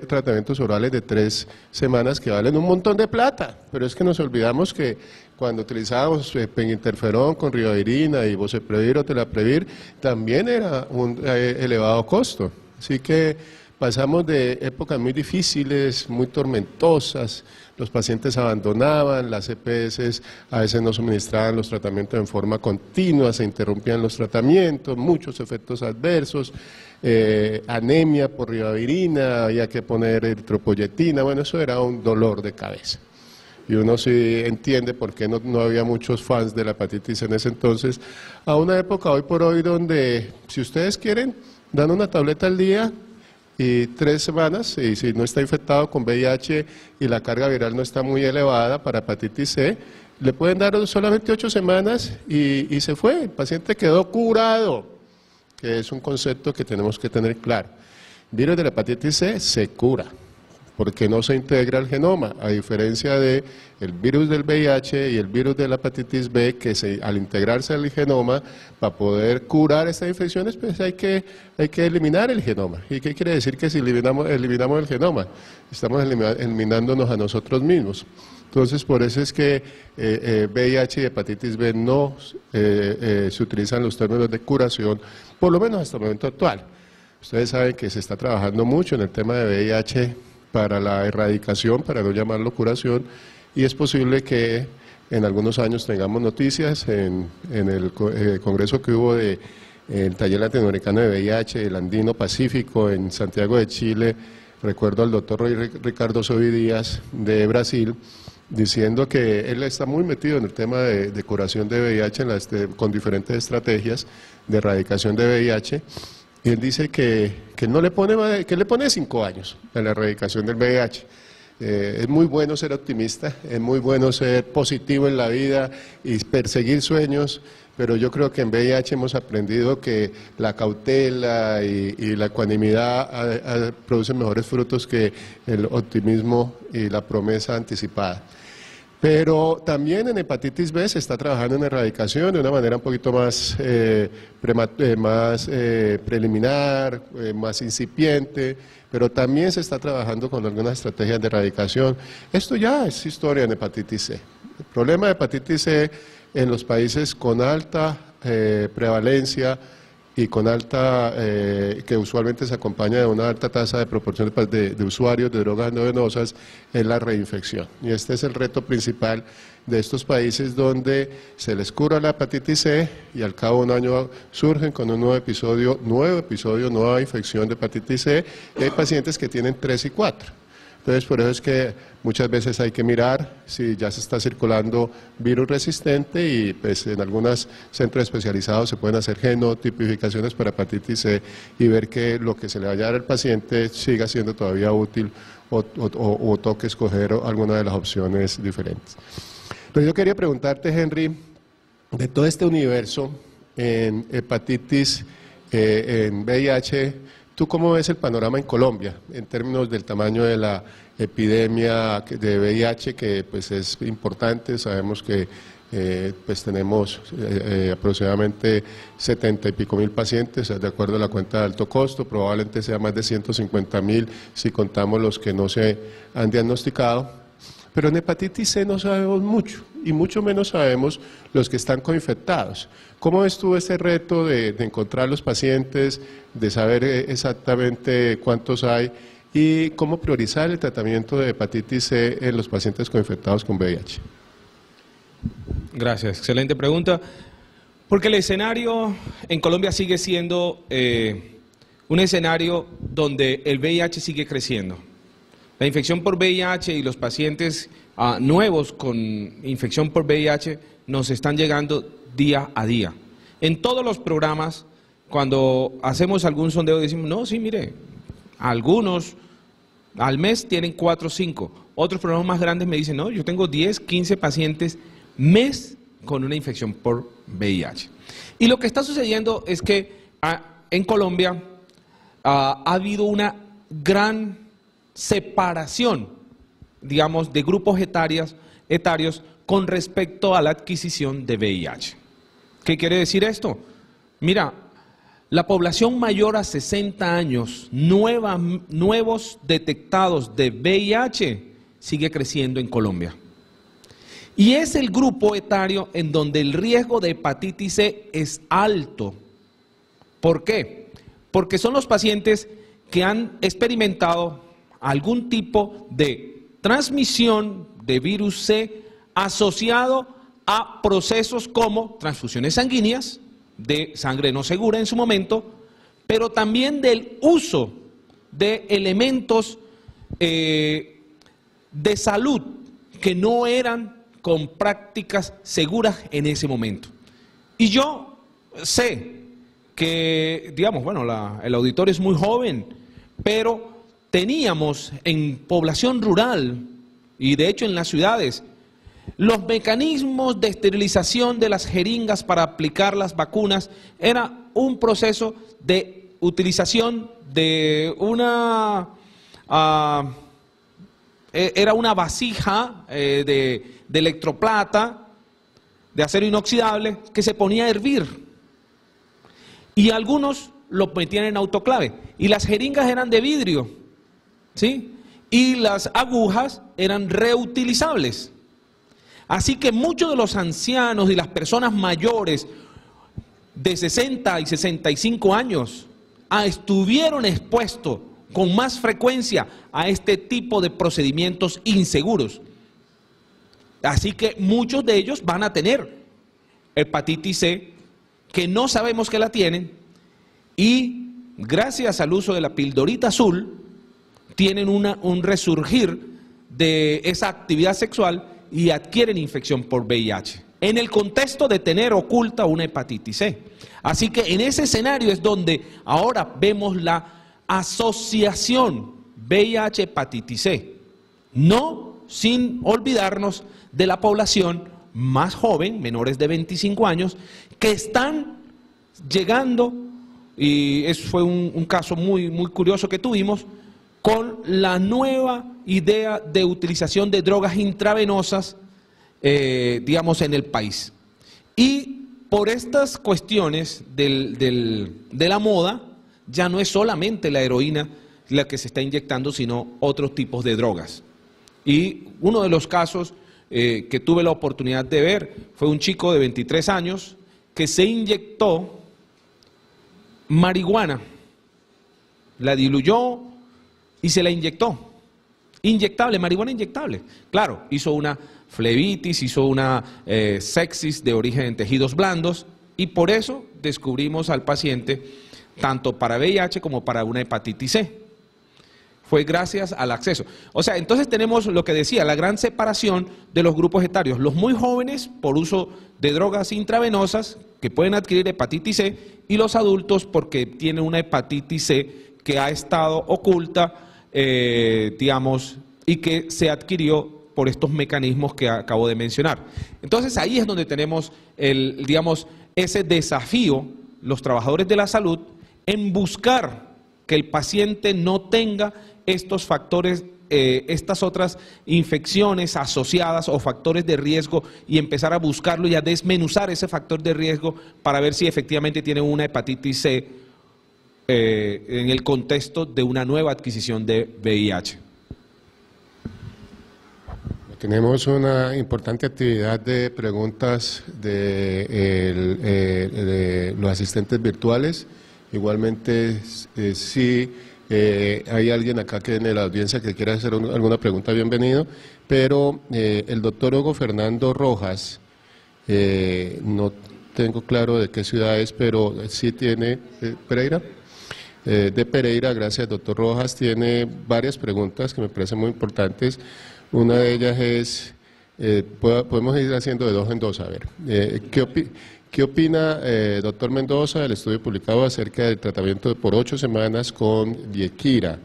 tratamientos orales de 3 semanas que valen un montón de plata, pero es que nos olvidamos que cuando utilizábamos peginterferón con ribavirina y boceprevir o telaprevir, también era un elevado costo. Así que pasamos de épocas muy difíciles, muy tormentosas, los pacientes abandonaban, las EPS a veces no suministraban los tratamientos en forma continua, se interrumpían los tratamientos, muchos efectos adversos, anemia por ribavirina, había que poner eritropoyetina, bueno, eso era un dolor de cabeza. Y uno sí entiende por qué no había muchos fans de la hepatitis en ese entonces, a una época hoy por hoy donde, si ustedes quieren, dan una tableta al día y 3 semanas, y si no está infectado con VIH y la carga viral no está muy elevada para hepatitis C, le pueden dar solamente 8 semanas y se fue, el paciente quedó curado, que es un concepto que tenemos que tener claro. El virus de la hepatitis C se cura, porque no se integra al genoma, a diferencia del virus del VIH y el virus de la hepatitis B, que al integrarse al genoma, para poder curar estas infecciones, pues hay que eliminar el genoma. ¿Y qué quiere decir que si eliminamos el genoma? Estamos eliminándonos a nosotros mismos. Entonces, por eso es que VIH y hepatitis B no se utilizan los términos de curación, por lo menos hasta el momento actual. Ustedes saben que se está trabajando mucho en el tema de VIH para la erradicación, para no llamarlo curación, y es posible que en algunos años tengamos noticias en el congreso que hubo del taller latinoamericano de VIH, el Andino Pacífico en Santiago de Chile. Recuerdo al doctor Ricardo Sobi Díaz de Brasil, diciendo que él está muy metido en el tema de curación de VIH con diferentes estrategias de erradicación de VIH. Y él dice que le pone 5 años a la erradicación del VIH. Es muy bueno ser optimista, es muy bueno ser positivo en la vida y perseguir sueños, pero yo creo que en VIH hemos aprendido que la cautela y la ecuanimidad producen mejores frutos que el optimismo y la promesa anticipada. Pero también en hepatitis B se está trabajando en erradicación de una manera un poquito más preliminar, más incipiente, pero también se está trabajando con algunas estrategias de erradicación. Esto ya es historia en hepatitis C. El problema de hepatitis C en los países con alta prevalencia y con que usualmente se acompaña de una alta tasa de proporción de usuarios de drogas endovenosas, es la reinfección. Y este es el reto principal de estos países donde se les cura la hepatitis C y al cabo de un año surgen con un nuevo episodio, nueva infección de hepatitis C, y hay pacientes que tienen 3 y 4. Entonces, por eso es que muchas veces hay que mirar si ya se está circulando virus resistente y pues en algunos centros especializados se pueden hacer genotipificaciones para hepatitis C y ver que lo que se le vaya a dar al paciente siga siendo todavía útil o toque escoger alguna de las opciones diferentes. Pero yo quería preguntarte, Henry, de todo este universo en hepatitis, en VIH, ¿Tú cómo ves el panorama en Colombia en términos del tamaño de la epidemia de VIH, que pues es importante? Sabemos que pues tenemos aproximadamente 70 y pico mil pacientes, de acuerdo a la cuenta de alto costo, probablemente sea más de 150.000 si contamos los que no se han diagnosticado. Pero en hepatitis C no sabemos mucho, y mucho menos sabemos los que están coinfectados. ¿Cómo ves tú ese reto de encontrar los pacientes, de saber exactamente cuántos hay, y cómo priorizar el tratamiento de hepatitis C en los pacientes coinfectados con VIH? Gracias, excelente pregunta. Porque el escenario en Colombia sigue siendo un escenario donde el VIH sigue creciendo. La infección por VIH y los pacientes nuevos con infección por VIH nos están llegando día a día. En todos los programas, cuando hacemos algún sondeo, decimos, no, sí, mire, algunos al mes tienen 4 o 5. Otros programas más grandes me dicen, no, yo tengo 10, 15 pacientes mes con una infección por VIH. Y lo que está sucediendo es que en Colombia ha habido una gran separación, digamos, de grupos etarios con respecto a la adquisición de VIH. ¿Qué quiere decir esto? Mira, la población mayor a 60 años, nuevos detectados de VIH, sigue creciendo en Colombia. Y es el grupo etario en donde el riesgo de hepatitis C es alto. ¿Por qué? Porque son los pacientes que han experimentado algún tipo de transmisión de virus C asociado a procesos como transfusiones sanguíneas, de sangre no segura en su momento, pero también del uso de elementos de salud que no eran con prácticas seguras en ese momento. Y yo sé que, digamos, bueno, el auditorio es muy joven, pero teníamos en población rural y de hecho en las ciudades los mecanismos de esterilización de las jeringas para aplicar las vacunas. Era un proceso de utilización de era una vasija de electroplata, de acero inoxidable, que se ponía a hervir. Y algunos lo metían en autoclave. Y las jeringas eran de vidrio, ¿sí? Y las agujas eran reutilizables. Así que muchos de los ancianos y las personas mayores de 60 y 65 años estuvieron expuestos con más frecuencia a este tipo de procedimientos inseguros. Así que muchos de ellos van a tener hepatitis C, que no sabemos que la tienen, y gracias al uso de la pildorita azul, tienen un resurgir de esa actividad sexual y adquieren infección por VIH, en el contexto de tener oculta una hepatitis C. Así que en ese escenario es donde ahora vemos la asociación VIH-hepatitis C, no sin olvidarnos de la población más joven, menores de 25 años, que están llegando, y eso fue un caso muy curioso que tuvimos, con la nueva idea de utilización de drogas intravenosas, digamos, en el país. Y por estas cuestiones de la moda, ya no es solamente la heroína la que se está inyectando, sino otros tipos de drogas. Y uno de los casos que tuve la oportunidad de ver fue un chico de 23 años que se inyectó marihuana, la diluyó y se la inyectó. Inyectable, marihuana inyectable. Claro, hizo una flebitis, hizo una sepsis de origen en tejidos blandos, y por eso descubrimos al paciente tanto para VIH como para una hepatitis C. Fue gracias al acceso. O sea, entonces tenemos lo que decía, la gran separación de los grupos etarios. Los muy jóvenes por uso de drogas intravenosas que pueden adquirir hepatitis C, y los adultos porque tienen una hepatitis C que ha estado oculta, digamos, y que se adquirió por estos mecanismos que acabo de mencionar. Entonces ahí es donde tenemos digamos, ese desafío, los trabajadores de la salud, en buscar que el paciente no tenga estos factores, estas otras infecciones asociadas o factores de riesgo, y empezar a buscarlo y a desmenuzar ese factor de riesgo para ver si efectivamente tiene una hepatitis C en el contexto de una nueva adquisición de VIH. Tenemos una importante actividad de preguntas de los asistentes virtuales. Igualmente, si hay alguien acá que en la audiencia que quiera hacer alguna pregunta, bienvenido. Pero el doctor Hugo Fernando Rojas, no tengo claro de qué ciudad es, pero sí tiene, Pereira. De Pereira, gracias doctor Rojas, tiene varias preguntas que me parecen muy importantes. Una de ellas es, podemos ir haciendo de dos en dos, a ver, ¿qué opina doctor Mendoza del estudio publicado acerca del tratamiento por 8 semanas con Viequira?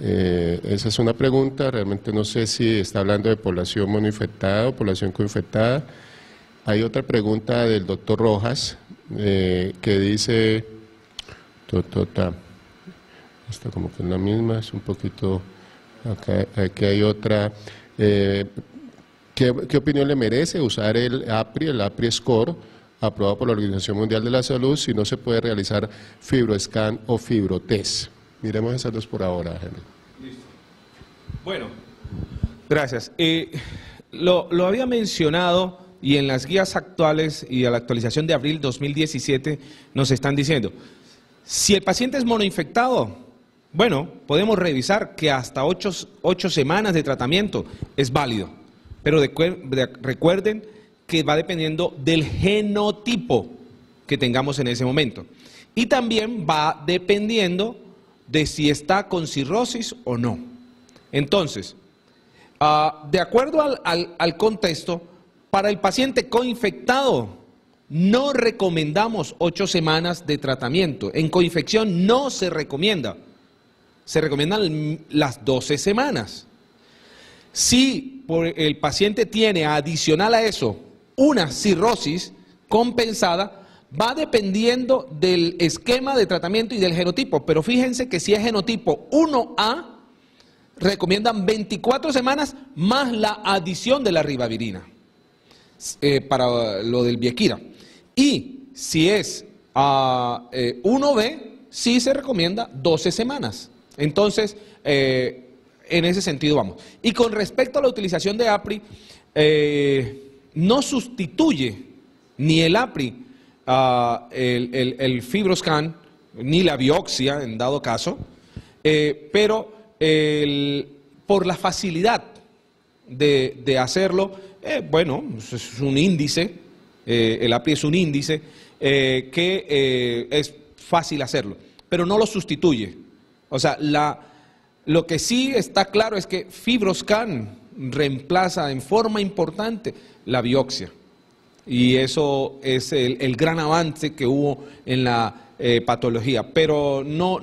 Esa es una pregunta, realmente no sé si está hablando de población monoinfectada o población coinfectada. Hay otra pregunta del doctor Rojas que dice, esta como que es la misma, es un poquito, aquí hay otra, ¿qué opinión le merece usar el APRI Score, aprobado por la Organización Mundial de la Salud, si no se puede realizar FibroScan o FibroTest? Miremos esas dos por ahora, Henry. Listo. Bueno, gracias. Lo había mencionado, y en las guías actuales y a la actualización de abril 2017 nos están diciendo, si el paciente es monoinfectado, bueno, podemos revisar que hasta 8 semanas de tratamiento es válido, pero recuerden que va dependiendo del genotipo que tengamos en ese momento. Y también va dependiendo de si está con cirrosis o no. Entonces, de acuerdo al contexto, para el paciente coinfectado, no recomendamos 8 semanas de tratamiento. En coinfección no se recomienda. Se recomiendan las 12 semanas. Si el paciente tiene adicional a eso una cirrosis compensada, va dependiendo del esquema de tratamiento y del genotipo. Pero fíjense que si es genotipo 1A, recomiendan 24 semanas más la adición de la ribavirina para lo del Viequira. Y si es 1B, sí se recomienda 12 semanas. Entonces, en ese sentido vamos. Y con respecto a la utilización de APRI, no sustituye ni el APRI, el FibroScan, ni la biopsia en dado caso, pero por la facilidad de hacerlo, bueno, es un índice, el APRI es un índice que es fácil hacerlo, pero no lo sustituye. O sea, lo que sí está claro es que FibroScan reemplaza en forma importante la biopsia. Y eso es el gran avance que hubo en la patología, pero no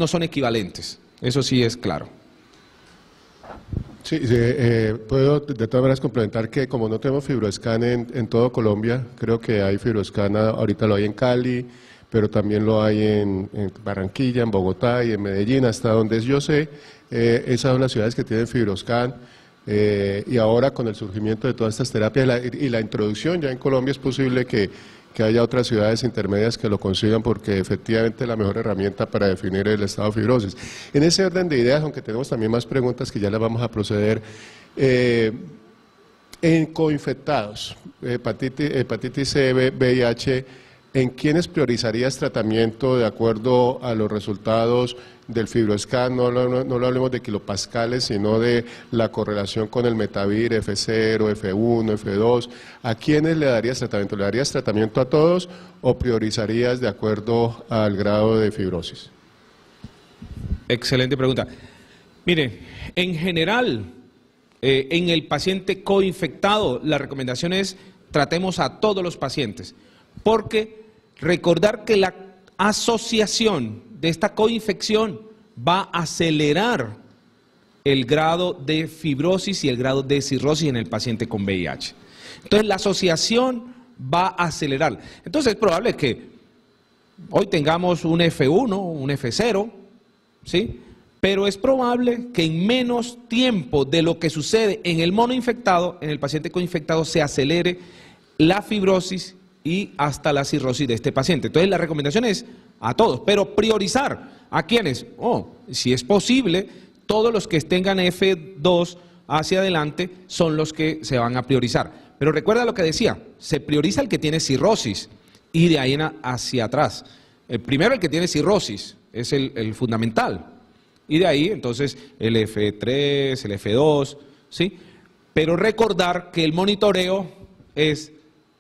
son equivalentes. Eso sí es claro. Sí, puedo de todas maneras complementar que como no tenemos FibroScan en todo Colombia, creo que hay FibroScan, ahorita lo hay en Cali, pero también lo hay en Barranquilla, en Bogotá y en Medellín, hasta donde yo sé, esas son las ciudades que tienen FibroScan, y ahora con el surgimiento de todas estas terapias y la introducción ya en Colombia es posible que haya otras ciudades intermedias que lo consigan, porque efectivamente es la mejor herramienta para definir el estado de fibrosis. En ese orden de ideas, aunque tenemos también más preguntas que ya las vamos a proceder, en coinfectados, hepatitis C, VIH, ¿en quiénes priorizarías tratamiento de acuerdo a los resultados del FibroScan? No lo hablemos de kilopascales, sino de la correlación con el Metavir, F0, F1, F2. ¿A quiénes le darías tratamiento? ¿Le darías tratamiento a todos o priorizarías de acuerdo al grado de fibrosis? Excelente pregunta. Mire, en general, en el paciente coinfectado, la recomendación es tratemos a todos los pacientes, porque recordar que la asociación de esta coinfección va a acelerar el grado de fibrosis y el grado de cirrosis en el paciente con VIH. Entonces, la asociación va a acelerar. Entonces, es probable que hoy tengamos un F1, un F0, ¿sí? Pero es probable que en menos tiempo de lo que sucede en el mono infectado, en el paciente coinfectado, se acelere la fibrosis y hasta la cirrosis de este paciente. Entonces la recomendación es a todos, pero priorizar. ¿A quiénes? Si es posible, todos los que tengan F2 hacia adelante son los que se van a priorizar. Pero recuerda lo que decía, se prioriza el que tiene cirrosis y de ahí hacia atrás. Primero el que tiene cirrosis es el fundamental y de ahí entonces el F3, el F2, ¿sí? Pero recordar que el monitoreo es,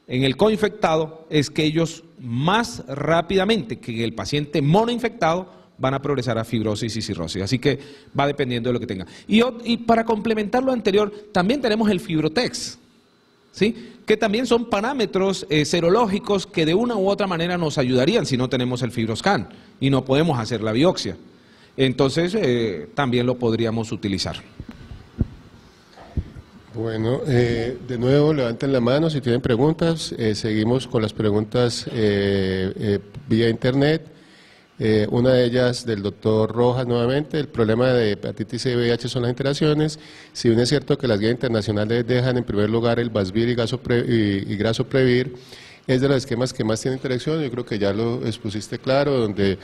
en el coinfectado, es que ellos más rápidamente que el paciente monoinfectado van a progresar a fibrosis y cirrosis, así que va dependiendo de lo que tenga. Y para complementar lo anterior, también tenemos el Fibrotex, ¿sí? Que también son parámetros serológicos que de una u otra manera nos ayudarían si no tenemos el FibroScan y no podemos hacer la biopsia. Entonces, también lo podríamos utilizar. Bueno, de nuevo levanten la mano si tienen preguntas. Seguimos con las preguntas vía internet. Una de ellas del doctor Rojas nuevamente, el problema de hepatitis C y VIH son las interacciones. Si bien es cierto que las guías internacionales dejan en primer lugar el Vasvir y Grasoprevir, es de los esquemas que más tienen interacción. Yo creo que ya lo expusiste claro, donde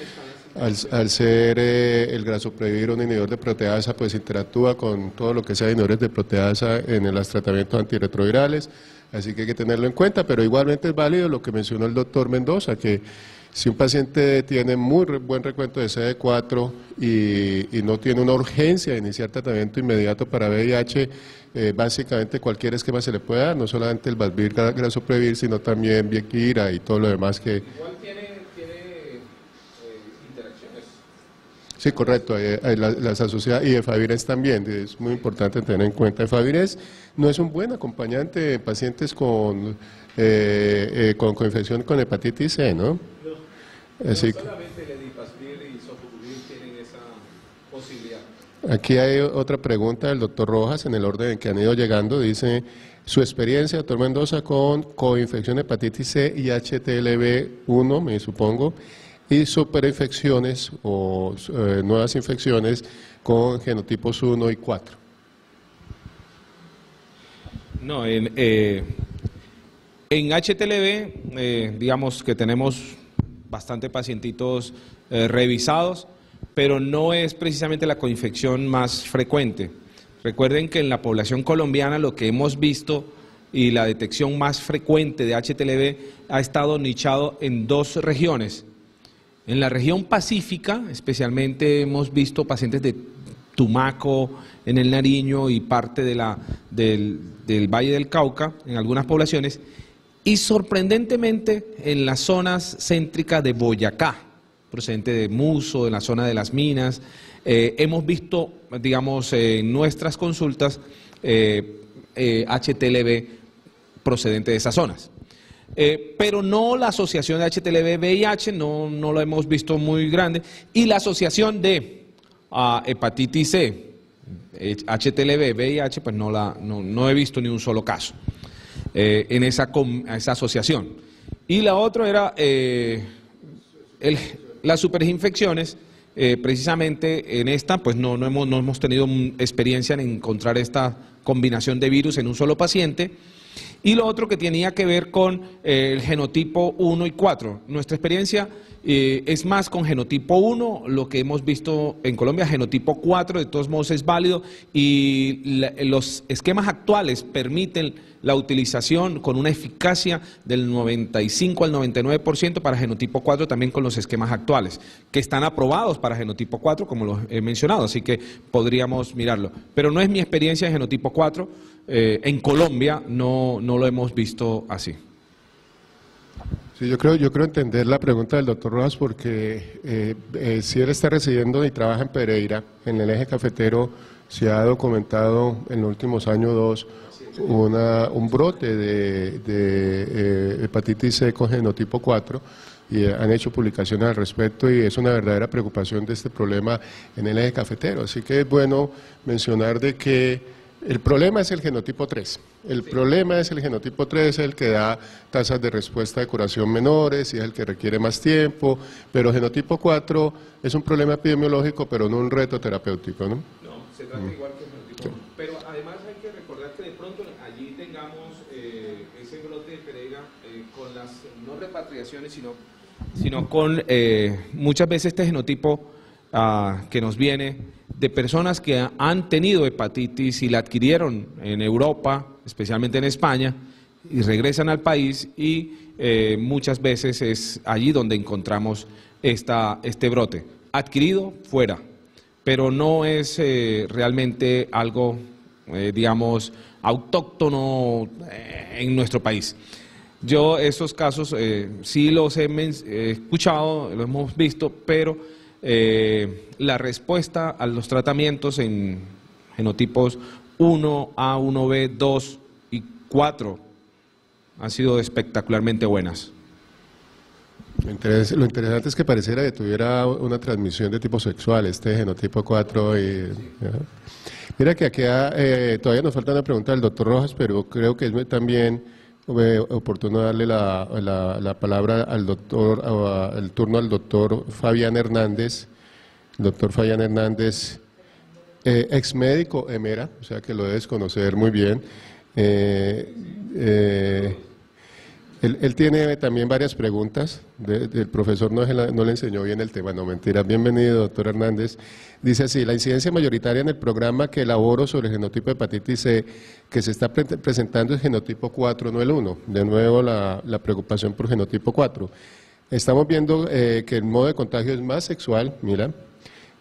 al ser el Grasoprevir un inhibidor de proteasa, pues interactúa con todo lo que sea inhibidores de proteasa en los tratamientos antirretrovirales, así que hay que tenerlo en cuenta, pero igualmente es válido lo que mencionó el doctor Mendoza, que si un paciente tiene muy buen recuento de CD4 y no tiene una urgencia de iniciar tratamiento inmediato para VIH, básicamente cualquier esquema se le puede dar, no solamente el Vasvir Grasoprevir, sino también Viekira y todo lo demás que... Igual tiene interacciones. Sí, correcto, las asociadas y Efavirenz también, es muy importante tener en cuenta. Efavirenz no es un buen acompañante en pacientes con infección con hepatitis C, ¿no? Así que, solamente el Edipasvir y Sofosbuvir tienen esa posibilidad. aquí hay otra pregunta del doctor Rojas, en el orden en que han ido llegando, dice, su experiencia, doctor Mendoza, con coinfección hepatitis C y HTLV1, me supongo, y superinfecciones o nuevas infecciones con genotipos 1 y 4. No, en HTLV, digamos que tenemos bastante pacientitos revisados, pero no es precisamente la coinfección más frecuente. Recuerden que en la población colombiana lo que hemos visto y la detección más frecuente de HTLV ha estado nichado en dos regiones. En la región pacífica, especialmente hemos visto pacientes de Tumaco, en el Nariño y parte de del Valle del Cauca, en algunas poblaciones, y sorprendentemente en las zonas céntricas de Boyacá, procedente de Muso, en la zona de las minas, hemos visto, digamos, en nuestras consultas HTLV procedente de esas zonas. Pero no la asociación de HTLV-VIH, no lo hemos visto muy grande, y la asociación de hepatitis C, HTLV-VIH, pues no he visto ni un solo caso en esa asociación. Y la otra era las superinfecciones. Precisamente en esta, pues no hemos tenido experiencia en encontrar esta combinación de virus en un solo paciente. Y lo otro que tenía que ver con el genotipo 1 y 4. Nuestra experiencia es más con genotipo 1, lo que hemos visto en Colombia, genotipo 4, de todos modos es válido, y los esquemas actuales permiten la utilización con una eficacia del 95 al 99% para genotipo 4, también con los esquemas actuales, que están aprobados para genotipo 4, como lo he mencionado, así que podríamos mirarlo. Pero no es mi experiencia en genotipo 4, en Colombia no lo hemos visto así. Sí, yo creo entender la pregunta del doctor Rojas porque si él está residiendo y trabaja en Pereira, en el eje cafetero, se ha documentado en los últimos años o dos un brote de hepatitis C con genotipo 4 y han hecho publicaciones al respecto y es una verdadera preocupación de este problema en el eje cafetero. Así que es bueno mencionar de que El problema es el genotipo 3. El problema es el genotipo 3, el que da tasas de respuesta de curación menores y es el que requiere más tiempo, pero el genotipo 4 es un problema epidemiológico, pero no un reto terapéutico, ¿no? No, se trata igual que el genotipo. Sí. Pero además hay que recordar que de pronto allí tengamos ese brote de perega con las no repatriaciones, sino con muchas veces este genotipo que nos viene de personas que han tenido hepatitis y la adquirieron en Europa, especialmente en España, y regresan al país y muchas veces es allí donde encontramos este brote. Adquirido fuera, pero no es realmente algo, digamos, autóctono en nuestro país. Yo esos casos sí los he escuchado, los hemos visto, pero la respuesta a los tratamientos en genotipos 1, A, 1B, 2 y 4 han sido espectacularmente buenas. Lo interesante es que pareciera que tuviera una transmisión de tipo sexual, este genotipo 4. Mira que aquí todavía nos falta una pregunta del doctor Rojas, pero creo que es también oportuno darle la palabra al doctor, el turno al doctor Fabián Hernández. El doctor Fabián Hernández, ex médico EMERA, o sea que lo debes conocer muy bien. Él tiene también varias preguntas. El profesor no le enseñó bien el tema, no mentira. Bienvenido, doctor Hernández. Dice así: la incidencia mayoritaria en el programa que elaboro sobre el genotipo de hepatitis C que se está presentando es genotipo 4, no el 1. De nuevo la preocupación por genotipo 4. Estamos viendo que el modo de contagio es más sexual, mira,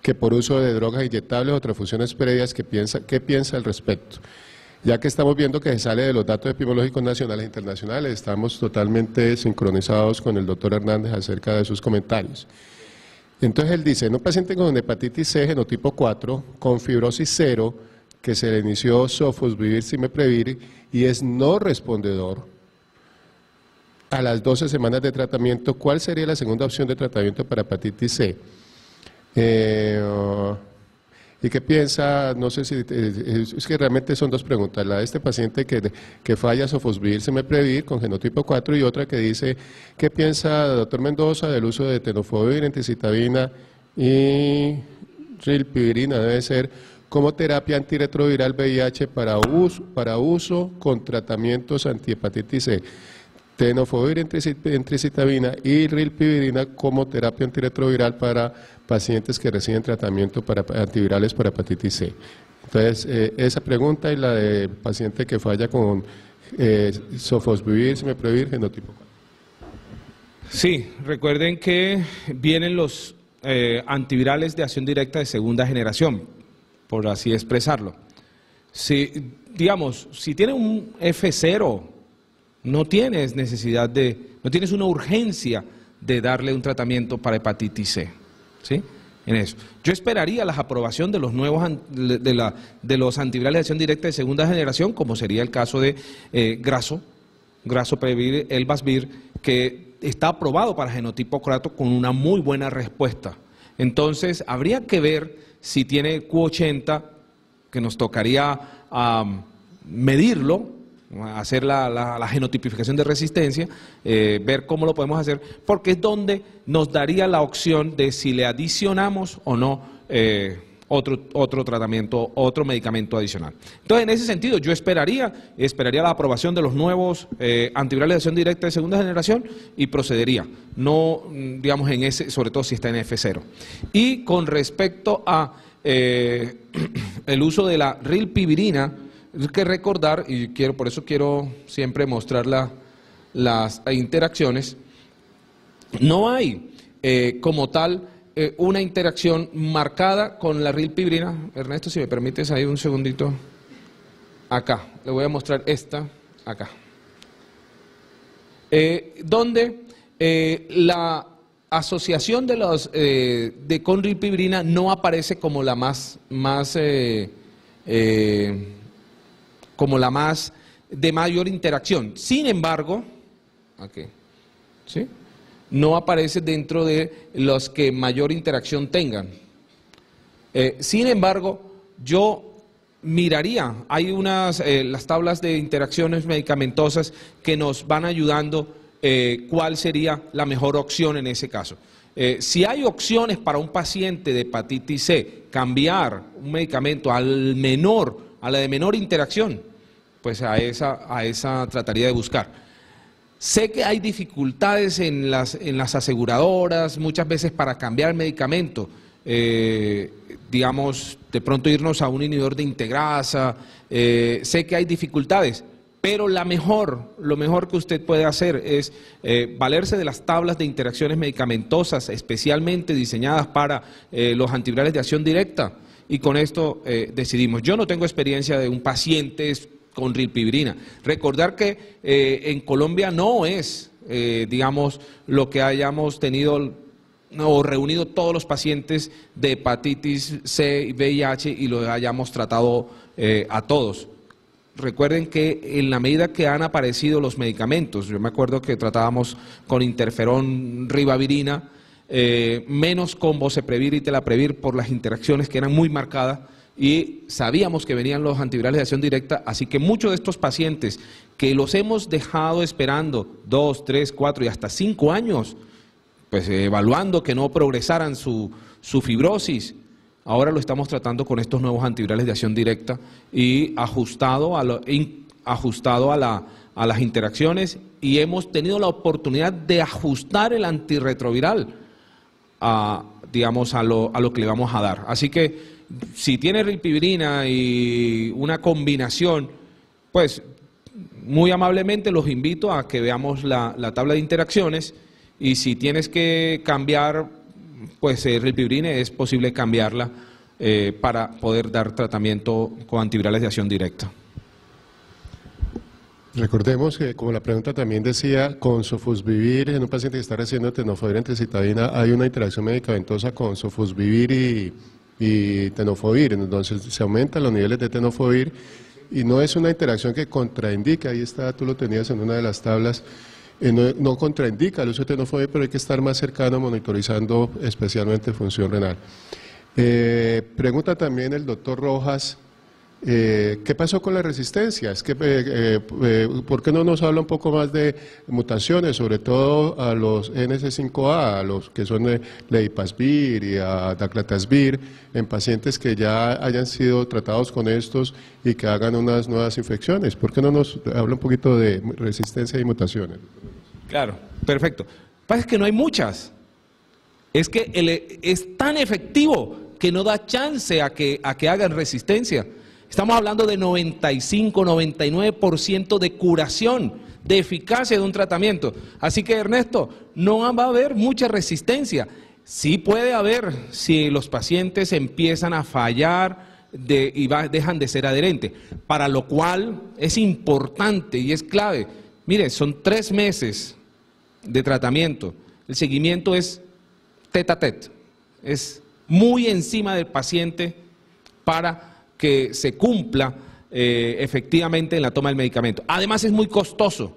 que por uso de drogas inyectables o transfusiones previas. ¿Qué piensa al respecto? Ya que estamos viendo que se sale de los datos epidemiológicos nacionales e internacionales, estamos totalmente sincronizados con el doctor Hernández acerca de sus comentarios. Entonces él dice: en un paciente con hepatitis C genotipo 4, con fibrosis 0, que se le inició sofosbuvir, cimeprevir y es no respondedor a las 12 semanas de tratamiento, ¿cuál sería la segunda opción de tratamiento para hepatitis C? ¿Y qué piensa? No sé si es que realmente son dos preguntas, la de este paciente que falla sofosbuvir, cimeprevir con genotipo 4 y otra que dice: ¿qué piensa, doctor Mendoza, del uso de tenofovir, entecitabina y rilpivirina? Debe ser como terapia antirretroviral VIH para uso con tratamientos antihepatitis C. Tenofovir, entecitabina y rilpivirina como terapia antirretroviral para pacientes que reciben tratamiento para antivirales para hepatitis C. Entonces, esa pregunta y la del paciente que falla con sofosbuvir, cimeprevir, genotipo 4. Sí, recuerden que vienen los antivirales de acción directa de segunda generación, por así expresarlo. Si, digamos, si tiene un F0, no tienes no tienes una urgencia de darle un tratamiento para hepatitis C, ¿sí? En eso. Yo esperaría la aprobación de los nuevos de los antivirales de acción directa de segunda generación, como sería el caso de Grazoprevir, Elbasvir, que está aprobado para genotipo 4 con una muy buena respuesta. Entonces, habría que ver si tiene Q80, que nos tocaría medirlo, hacer la genotipificación de resistencia, ver cómo lo podemos hacer, porque es donde nos daría la opción de si le adicionamos o no otro tratamiento, otro medicamento adicional. Entonces, en ese sentido, yo esperaría la aprobación de los nuevos antivirales de acción directa de segunda generación y procedería, no, digamos, en ese, sobre todo si está en F0. Y con respecto a el uso de la rilpivirina, hay que recordar, y por eso quiero siempre mostrar las interacciones, no hay como tal una interacción marcada con la rilpivirina. Ernesto, si me permites ahí un segundito, acá, le voy a mostrar esta, acá, donde la asociación de con rilpivirina no aparece como la más de mayor interacción. Sin embargo, aquí, ¿sí?, no aparece dentro de los que mayor interacción tengan. Sin embargo, yo miraría, hay las tablas de interacciones medicamentosas que nos van ayudando cuál sería la mejor opción en ese caso. Si hay opciones para un paciente de hepatitis C, cambiar un medicamento a la de menor interacción, pues a esa trataría de buscar. Sé que hay dificultades en las aseguradoras, muchas veces para cambiar el medicamento, digamos, de pronto irnos a un inhibidor de integrasa, sé que hay dificultades, pero lo mejor que usted puede hacer es valerse de las tablas de interacciones medicamentosas especialmente diseñadas para los antivirales de acción directa, y con esto decidimos. Yo no tengo experiencia de un paciente con rilpivirina. Recordar que en Colombia no es, digamos, lo que hayamos tenido o reunido todos los pacientes de hepatitis C y VIH y lo hayamos tratado a todos. Recuerden que en la medida que han aparecido los medicamentos, yo me acuerdo que tratábamos con interferón ribavirina, menos con boceprevir y telaprevir por las interacciones que eran muy marcadas, y sabíamos que venían los antivirales de acción directa, así que muchos de estos pacientes que los hemos dejado esperando 2, 3, 4 y hasta 5 años, pues evaluando que no progresaran su fibrosis, ahora lo estamos tratando con estos nuevos antivirales de acción directa y ajustado a las interacciones, y hemos tenido la oportunidad de ajustar el antirretroviral digamos, a lo que le vamos a dar. Así que si tiene rilpivirina y una combinación, pues muy amablemente los invito a que veamos la tabla de interacciones, y si tienes que cambiar, pues rilpivirina es posible cambiarla para poder dar tratamiento con antivirales de acción directa. Recordemos que, como la pregunta también decía, con sofosbuvir, en un paciente que está recibiendo tenofovir en tricitabina, hay una interacción medicamentosa con sofosbuvir y tenofovir, entonces se aumentan los niveles de tenofovir y no es una interacción que contraindica, ahí está, tú lo tenías en una de las tablas, no contraindica el uso de tenofovir, pero hay que estar más cercano monitorizando especialmente función renal. Pregunta también el doctor Rojas, ¿qué pasó con las resistencias? ¿Por qué no nos habla un poco más de mutaciones, sobre todo a los NS5A, a los que son leipasvir y a daclatasvir, en pacientes que ya hayan sido tratados con estos y que hagan unas nuevas infecciones? ¿Por qué no nos habla un poquito de resistencia y mutaciones? Claro, perfecto. Lo que pasa es que no hay muchas. Es que es tan efectivo que no da chance a que hagan resistencia. Estamos hablando de 95, 99% de curación, de eficacia de un tratamiento. Así que, Ernesto, no va a haber mucha resistencia. Sí puede haber si los pacientes empiezan a fallar y dejan de ser adherentes, para lo cual es importante y es clave. Mire, son 3 meses de tratamiento. El seguimiento es tete a tete, es muy encima del paciente para que se cumpla efectivamente en la toma del medicamento. Además es muy costoso,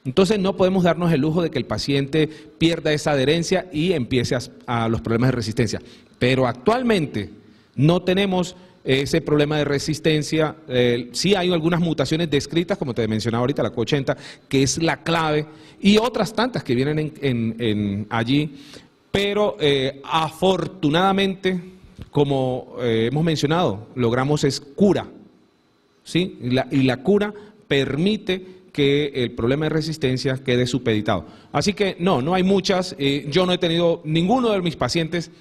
entonces no podemos darnos el lujo de que el paciente pierda esa adherencia y empiece a los problemas de resistencia. Pero actualmente no tenemos ese problema de resistencia. Sí hay algunas mutaciones descritas, como te mencionaba ahorita, la Q80, que es la clave, y otras tantas que vienen allí, pero afortunadamente, como hemos mencionado, logramos es cura, ¿sí? Y la cura permite que el problema de resistencia quede supeditado. Así que no hay muchas. Yo no he tenido ninguno de mis pacientes,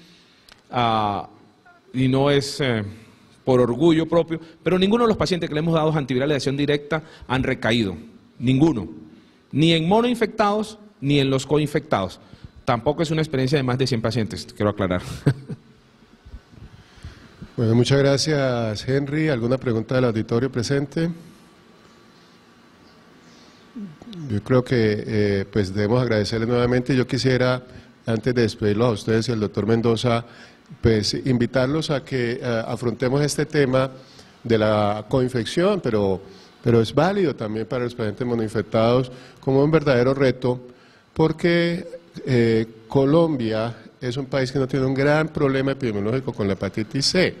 y no es por orgullo propio, pero ninguno de los pacientes que le hemos dado antivirales de acción directa han recaído. Ninguno. Ni en monoinfectados, ni en los coinfectados. Tampoco es una experiencia de más de 100 pacientes, quiero aclarar. Bueno, muchas gracias, Henry. ¿Alguna pregunta del auditorio presente? Yo creo que pues debemos agradecerle nuevamente. Yo quisiera, antes de despedirlos a ustedes y al doctor Mendoza, pues invitarlos a que afrontemos este tema de la coinfección, pero es válido también para los pacientes monoinfectados como un verdadero reto, porque Colombia es un país que no tiene un gran problema epidemiológico con la hepatitis C.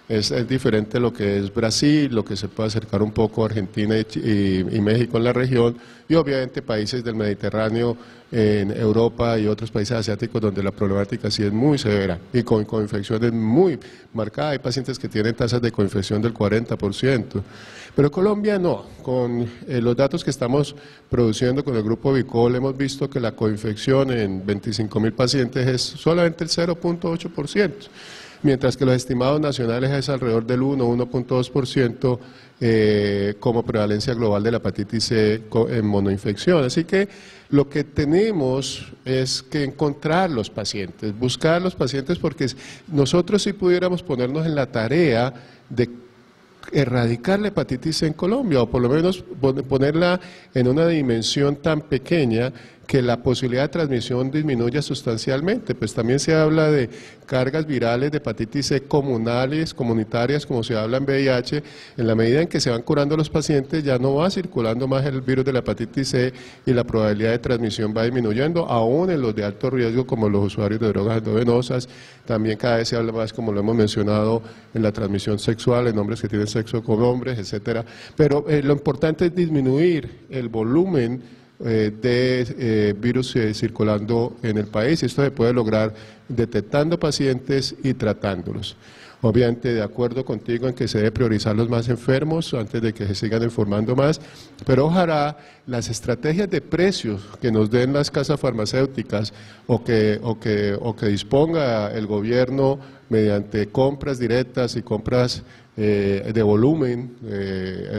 es diferente lo que es Brasil, lo que se puede acercar un poco a Argentina y México en la región, y obviamente países del Mediterráneo, en Europa y otros países asiáticos donde la problemática sí es muy severa y con coinfecciones muy marcadas. Hay pacientes que tienen tasas de coinfección del 40%, pero Colombia no. Con los datos que estamos produciendo con el grupo Vicol hemos visto que la coinfección en 25.000 pacientes es solamente el 0.8%. Mientras que los estimados nacionales es alrededor del 1.2% como prevalencia global de la hepatitis C en monoinfección. Así que lo que tenemos es que encontrar los pacientes, buscar los pacientes, porque nosotros sí pudiéramos ponernos en la tarea de erradicar la hepatitis C en Colombia, o por lo menos ponerla en una dimensión tan pequeña que la posibilidad de transmisión disminuya sustancialmente. Pues también se habla de cargas virales de hepatitis C comunitarias, como se habla en VIH. En la medida en que se van curando los pacientes, ya no va circulando más el virus de la hepatitis C y la probabilidad de transmisión va disminuyendo, aún en los de alto riesgo, como los usuarios de drogas endovenosas. También cada vez se habla más, como lo hemos mencionado, en la transmisión sexual, en hombres que tienen sexo con hombres, etcétera. Pero lo importante es disminuir el volumen de virus circulando en el país, y esto se puede lograr detectando pacientes y tratándolos. Obviamente de acuerdo contigo en que se debe priorizar los más enfermos antes de que se sigan informando más, pero ojalá las estrategias de precios que nos den las casas farmacéuticas o que disponga el gobierno mediante compras directas y compras de volumen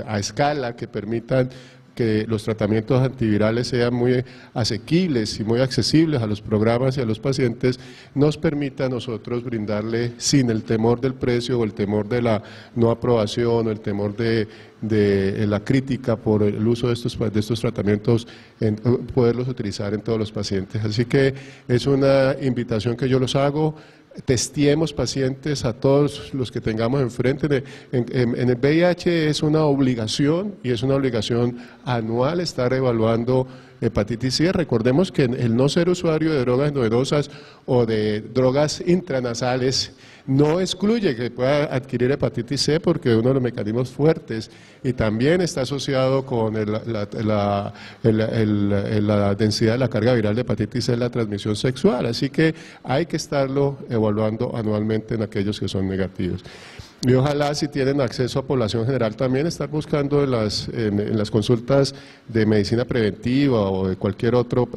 a escala que permitan que los tratamientos antivirales sean muy asequibles y muy accesibles a los programas y a los pacientes, nos permita a nosotros brindarle, sin el temor del precio o el temor de la no aprobación o el temor de la crítica por el uso de estos tratamientos, poderlos utilizar en todos los pacientes. Así que es una invitación que yo los hago. Testiemos pacientes a todos los que tengamos enfrente. En el VIH es una obligación, y es una obligación anual, estar evaluando hepatitis C. Recordemos que el no ser usuario de drogas endovenosas o de drogas intranasales no excluye que pueda adquirir hepatitis C, porque uno de los mecanismos fuertes y también está asociado con la densidad de la carga viral de hepatitis C, la transmisión sexual. Así que hay que estarlo evaluando anualmente en aquellos que son negativos. Y ojalá, si tienen acceso a población general, también estar buscando en las consultas de medicina preventiva o de cualquier otro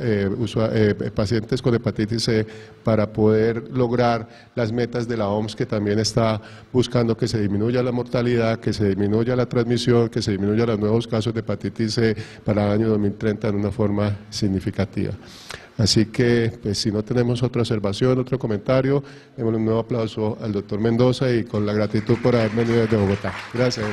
pacientes con hepatitis C, para poder lograr las metas de la OMS, que también está buscando que se disminuya la mortalidad, que se disminuya la transmisión, que se disminuya los nuevos casos de hepatitis C para el año 2030 en una forma significativa. Así que, pues, si no tenemos otra observación, otro comentario, démosle un nuevo aplauso al doctor Mendoza, y con la gratitud por haber venido desde Bogotá. Gracias.